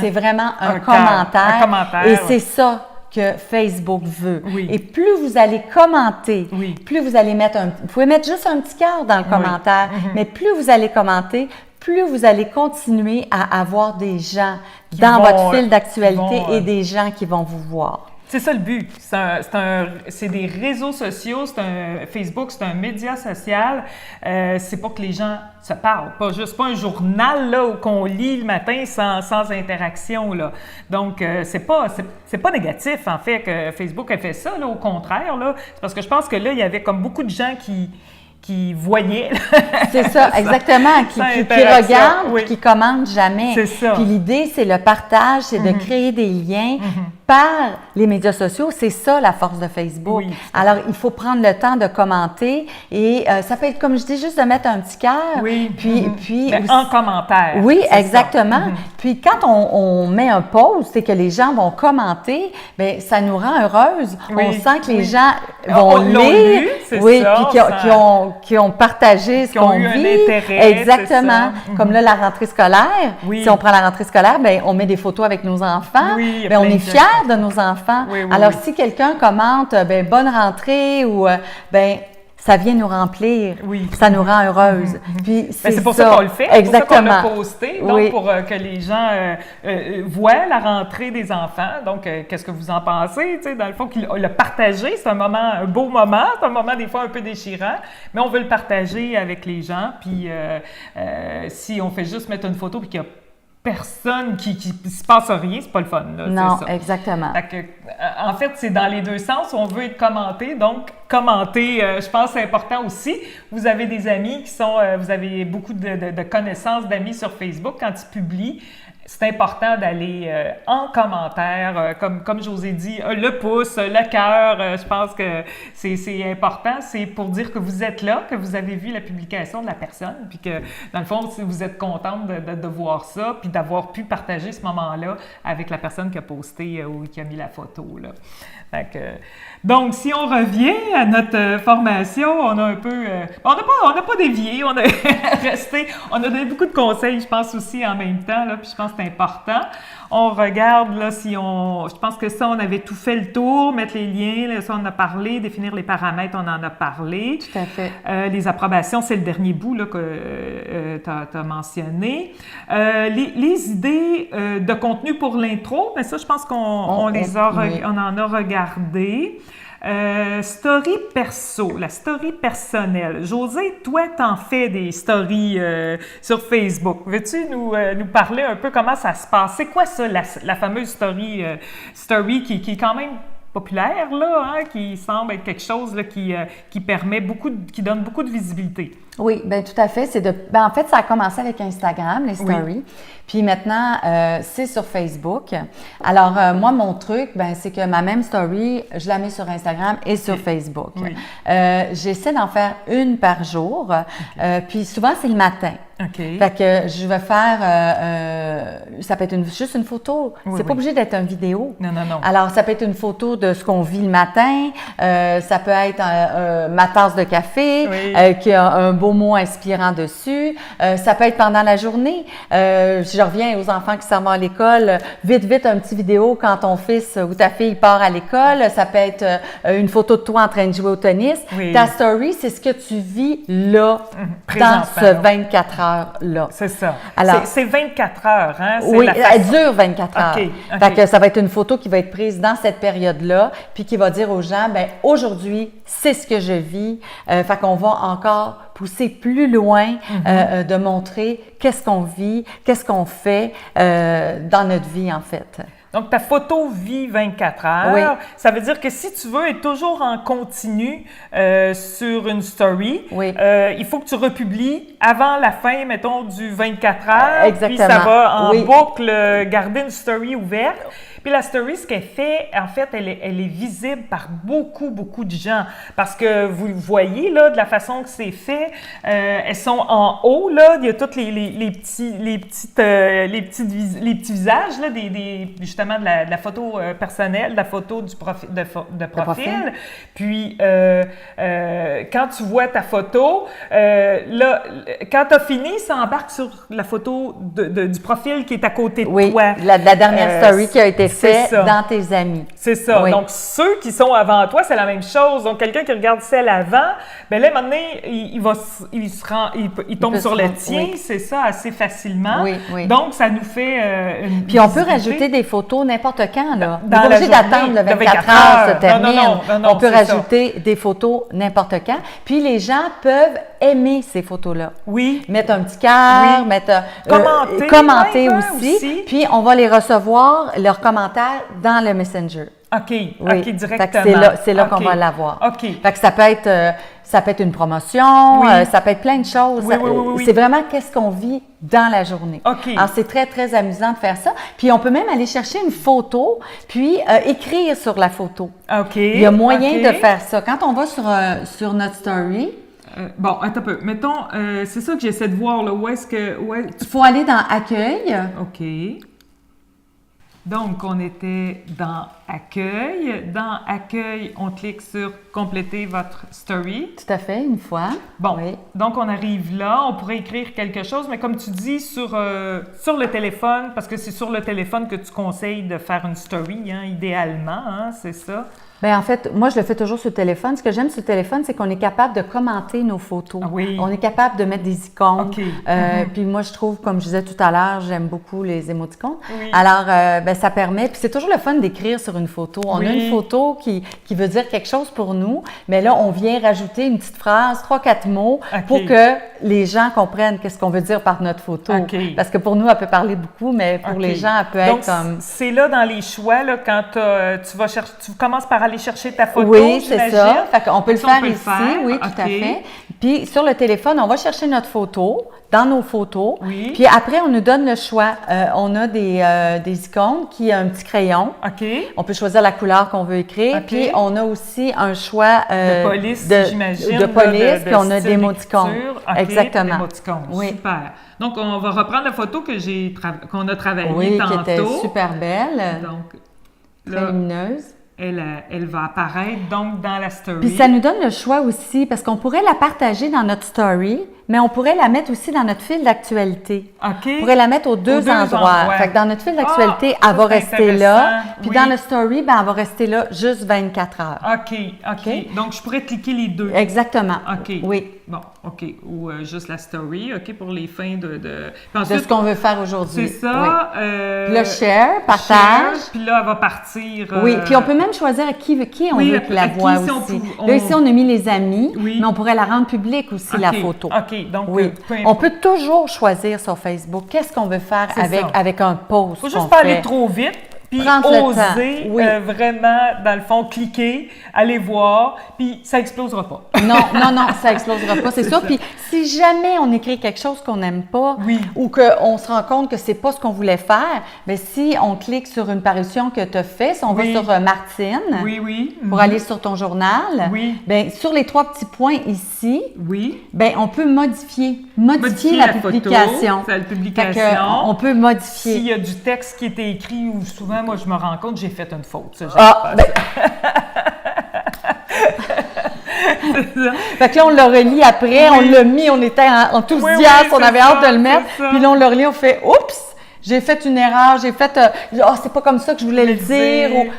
C'est vraiment un commentaire. Et c'est ça que Facebook veut. Et plus vous allez commenter, plus vous allez mettre vous pouvez mettre juste un petit cœur dans le commentaire, mais plus vous allez commenter, plus vous allez continuer à avoir des gens dans votre fil d'actualité et des gens qui vont vous voir. C'est ça le but. C'est des réseaux sociaux, Facebook, c'est un média social. C'est pas que les gens se parlent, pas un journal là qu'on lit le matin sans interaction là. Donc c'est pas négatif en fait que Facebook ait fait ça là, au contraire là. C'est parce que je pense que là il y avait comme beaucoup de gens qui voyaient. C'est ça, exactement, qui regardent, qui commentent jamais. C'est ça. Puis l'idée, c'est le partage, c'est de créer des liens par les médias sociaux. C'est ça la force de Facebook. Alors, il faut prendre le temps de commenter et ça peut être, comme je dis, juste de mettre un petit cœur. Puis en commentaire. Oui, exactement. Puis quand on met un post et que les gens vont commenter, bien, ça nous rend heureuse. On sent que les gens vont lire. Puis qui ont partagé ce qu'on vit. Intérêt, exactement. Comme là, la rentrée scolaire. Si on prend la rentrée scolaire, bien, on met des photos avec nos enfants. Bien, on est fiers de nos enfants. Alors, si quelqu'un commente « bonne rentrée » ou « ça vient nous remplir, ça nous rend heureuse. Puis c'est pour ça qu'on le fait, exactement. C'est pour ça qu'on l'a posté, donc pour que les gens voient la rentrée des enfants. Donc, qu'est-ce que vous en pensez? Tu sais, dans le fond, le partager, c'est un beau moment, c'est un moment des fois un peu déchirant, mais on veut le partager avec les gens. Puis si on fait juste mettre une photo puis qu'il y a personne qui se passe rien, c'est pas le fun. Là, non, ça. Exactement. Fait que, en fait, c'est dans les deux sens. On veut être commenté, donc commenter, je pense, c'est important aussi. Vous avez des amis vous avez beaucoup de connaissances d'amis sur Facebook quand ils publient. C'est important d'aller en commentaire, comme je vous ai dit, le pouce, le cœur, je pense que c'est important. C'est pour dire que vous êtes là, que vous avez vu la publication de la personne, puis que, dans le fond, vous êtes contente de voir ça, puis d'avoir pu partager ce moment-là avec la personne qui a posté ou qui a mis la photo, là. Donc, si on revient à notre formation, on a un peu... on n'a pas dévié, on a resté... On a donné beaucoup de conseils, je pense, aussi en même temps, là, puis je pense que c'est important. On regarde, là, je pense que ça, on avait tout fait le tour, mettre les liens, là, ça, on en a parlé, définir les paramètres, on en a parlé. Tout à fait. Les approbations, c'est le dernier bout, là, que tu as mentionné. Les idées de contenu pour l'intro, bien ça, je pense qu'on on en a regardé. Story perso, la story personnelle. Josée, toi, t'en fais des stories sur Facebook. Veux-tu nous parler un peu comment ça se passe? C'est quoi ça, la fameuse story qui est quand même populaire, là, hein, qui semble être quelque chose là, qui permet qui donne beaucoup de visibilité. Oui, bien tout à fait. En fait, ça a commencé avec Instagram, les stories. Puis maintenant, c'est sur Facebook. Alors, moi, mon truc, c'est que ma même story, je la mets sur Instagram et sur Facebook. Oui. J'essaie d'en faire une par jour. Puis souvent, c'est le matin. OK. Fait que je vais faire, ça peut être juste une photo. C'est pas obligé d'être une vidéo. Non. Alors, ça peut être une photo de ce qu'on vit le matin. Ça peut être ma tasse de café qui a un beau mot inspirant dessus. Ça peut être pendant la journée. Je reviens aux enfants qui s'en vont à l'école. Vite, un petit vidéo quand ton fils ou ta fille part à l'école. Ça peut être une photo de toi en train de jouer au tennis. Oui. Ta story, c'est ce que tu vis là, dans ce 24 heures-là. C'est ça. Alors, c'est 24 heures, hein? Oui, elle dure 24 heures. OK. Fait que ça va être une photo qui va être prise dans cette période-là, puis qui va dire aux gens, aujourd'hui, c'est ce que je vis. Fait qu'on va encore pousser plus loin de montrer qu'est-ce qu'on vit, qu'est-ce qu'on fait dans notre vie, en fait. Donc, ta photo vit 24 heures. Oui. Ça veut dire que si tu veux être toujours en continu sur une story, il faut que tu republies avant la fin, mettons, du 24 heures. Exactement. Puis ça va en boucle garder une story ouverte. Puis la story, ce qu'elle fait, en fait, elle est visible par beaucoup de gens. Parce que vous le voyez, là, de la façon que c'est fait, elles sont en haut, là. Il y a tous les petits visages, là, justement, de la photo personnelle, de la photo de profil. Puis, quand tu vois ta photo, là, quand tu as fini, ça embarque sur la photo du profil qui est à côté de toi. La dernière story qui a été faite dans tes amis. C'est ça. Oui. Donc, ceux qui sont avant toi, c'est la même chose. Donc, quelqu'un qui regarde celle avant, bien là, maintenant, il tombe sur le tien, c'est ça, assez facilement. Oui. Donc, ça nous fait une Puis, on peut rajouter des photos n'importe quand, là. On n'est Dans pas la obligé journée, d'attendre le de 24 24 heures se heures. termine. Non, on peut c'est rajouter des photos n'importe quand. Puis, les gens peuvent aimer ces photos-là. Oui. Mettre un petit cœur, commenter aussi. Puis, on va les recevoir, leurs commentaires, dans le Messenger. OK, directement. C'est là qu'on va l'avoir. OK. Fait que ça peut être une promotion, ça peut être plein de choses. Oui. C'est vraiment qu'est-ce qu'on vit dans la journée. OK. Alors, c'est très, très amusant de faire ça. Puis, on peut même aller chercher une photo, puis écrire sur la photo. OK. Il y a moyen de faire ça. Quand on va sur notre story... bon, attends un peu. Mettons, c'est ça que j'essaie de voir, là. Où est-ce que... Il faut aller dans « Accueil ». OK. Donc, on était dans Accueil. Dans Accueil, on clique sur Compléter votre story. Tout à fait, une fois. Bon, donc on arrive là. On pourrait écrire quelque chose, mais comme tu dis, sur le téléphone, parce que c'est sur le téléphone que tu conseilles de faire une story, hein, idéalement, hein, c'est ça? Bien, en fait, moi, je le fais toujours sur le téléphone. Ce que j'aime sur le téléphone, c'est qu'on est capable de commenter nos photos. Ah oui. On est capable de mettre des icônes. OK. Puis moi, je trouve, comme je disais tout à l'heure, j'aime beaucoup les émoticônes. Oui. Alors, ça permet... Puis c'est toujours le fun d'écrire sur une photo. On a une photo qui veut dire quelque chose pour nous, mais là, on vient rajouter une petite phrase, 3-4 mots, pour que les gens comprennent qu'est-ce qu'on veut dire par notre photo. Parce que pour nous, elle peut parler beaucoup, mais pour les gens, elle peut être comme... c'est là, dans les choix, là, quand tu commences par aller chercher ta photo, oui, c'est ça. Fait qu'on peut le faire ici, oui, tout à OK. fait. Puis sur le téléphone, on va chercher notre photo dans nos photos. Oui. Puis après, on nous donne le choix. On a des icônes qui a un petit crayon. OK. On peut choisir la couleur qu'on veut écrire. OK. Puis on a aussi un choix de police, j'imagine. De police, puis on a des émoticônes. OK, exactement. Émoticônes. Oui. Super. Donc, on va reprendre la photo qu'on a travaillée tantôt. Oui, qui était super belle. Donc, très lumineuse. Elle va apparaître donc dans la story. Puis ça nous donne le choix aussi, parce qu'on pourrait la partager dans notre story, mais on pourrait la mettre aussi dans notre fil d'actualité. OK. On pourrait la mettre aux deux endroits. Fait que dans notre fil d'actualité, elle va rester là. Puis dans le story, elle va rester là juste 24 heures. OK. Donc, je pourrais cliquer les deux. Exactement. OK. Oui. Bon, OK. Ou juste la story, OK, pour les fins de ensuite, de ce qu'on veut faire aujourd'hui. C'est ça. Oui. Le share, partage. Puis là, elle va partir. Oui, puis on peut même choisir qui on veut que la voit aussi. Là, ici, on a mis les amis, mais on pourrait la rendre publique aussi, la photo. OK, donc... Oui. On peut toujours choisir sur Facebook qu'est-ce qu'on veut faire avec un post. Il ne faut juste pas aller trop vite. Puis prendre le temps. oser Oui. vraiment, dans le fond, cliquer, aller voir, puis ça explosera pas. Non, ça explosera pas, c'est sûr. ça. Puis si jamais on écrit quelque chose qu'on n'aime pas Oui. ou qu'on se rend compte que c'est pas ce qu'on voulait faire, bien si on clique sur une parution que tu as faite, si on Oui. va sur Martine Oui. pour aller sur ton journal, Oui. bien sur les 3 petits points ici, Oui. bien on peut modifier la photo, publication. la Fait publication. que, on peut modifier. S'il y a du texte qui était écrit, ou souvent, moi, je me rends compte, j'ai fait une faute. Ça, Fait que là, on l'a relis après, on l'a mis, on était enthousiaste, Oui, on avait hâte de le mettre. c'est ça. Puis là, on le relit, on fait « Oups! J'ai fait une erreur, j'ai fait... c'est pas comme ça que je voulais le dire. »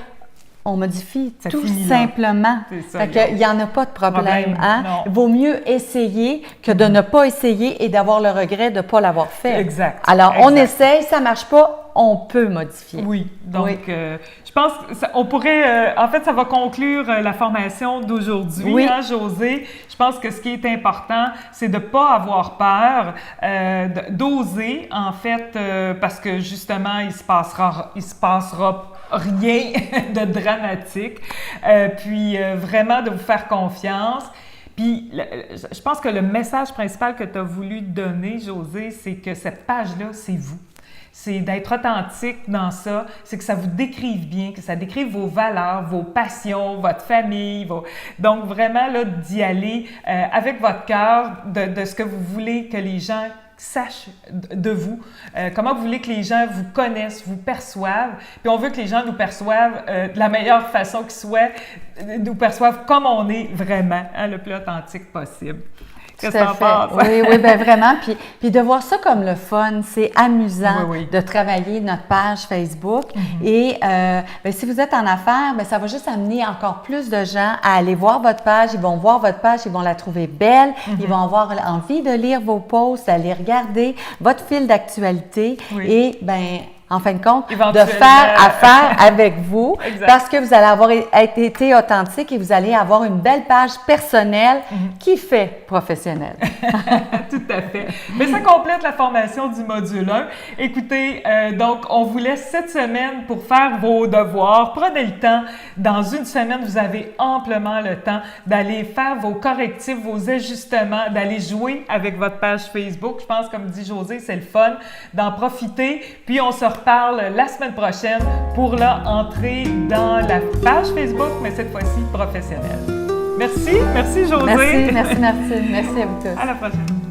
On modifie Ça tout finit là. simplement. C'est ça, Fait qu'il n'y en a pas de problème. Hein? non. Il vaut mieux essayer que de ne pas essayer et d'avoir le regret de ne pas l'avoir fait. Exact. Alors, on Exact. essaye, ça ne marche pas, on peut modifier. Oui, donc Oui. je pense on pourrait, en fait, ça va conclure la formation d'aujourd'hui, Oui. hein, Josée. Je pense que ce qui est important, c'est de ne pas avoir peur, d'oser, en fait, parce que justement, il se passera rien de dramatique. Puis vraiment de vous faire confiance. Puis, je pense que le message principal que tu as voulu donner, Josée, c'est que cette page-là, c'est vous. C'est d'être authentique dans ça, c'est que ça vous décrive bien, que ça décrive vos valeurs, vos passions, votre famille. Donc, vraiment, là, d'y aller avec votre cœur, de ce que vous voulez que les gens sachent de vous, comment vous voulez que les gens vous connaissent, vous perçoivent. Puis on veut que les gens nous perçoivent de la meilleure façon qui soit, nous perçoivent comme on est vraiment, hein, le plus authentique possible. Qu'est-ce que t'en penses? Oui, bien vraiment. Puis de voir ça comme le fun, c'est amusant de travailler notre page Facebook. Et bien, si vous êtes en affaires, bien, ça va juste amener encore plus de gens à aller voir votre page. Ils vont voir votre page, ils vont la trouver belle. Ils vont avoir envie de lire vos posts, d'aller regarder votre fil d'actualité. Et bien, en fin de compte, de faire affaire avec vous parce que vous allez avoir été authentique et vous allez avoir une belle page personnelle qui fait professionnelle. Tout à fait. Mais ça complète la formation du module 1. Écoutez, donc, on vous laisse cette semaine pour faire vos devoirs. Prenez le temps. Dans une semaine, vous avez amplement le temps d'aller faire vos correctifs, vos ajustements, d'aller jouer avec votre page Facebook. Je pense, comme dit Josée, c'est le fun d'en profiter. Puis, on se reparle la semaine prochaine pour là entrer dans la page Facebook, mais cette fois-ci professionnelle. Merci Josée. Merci Martine. Merci à vous tous. À la prochaine.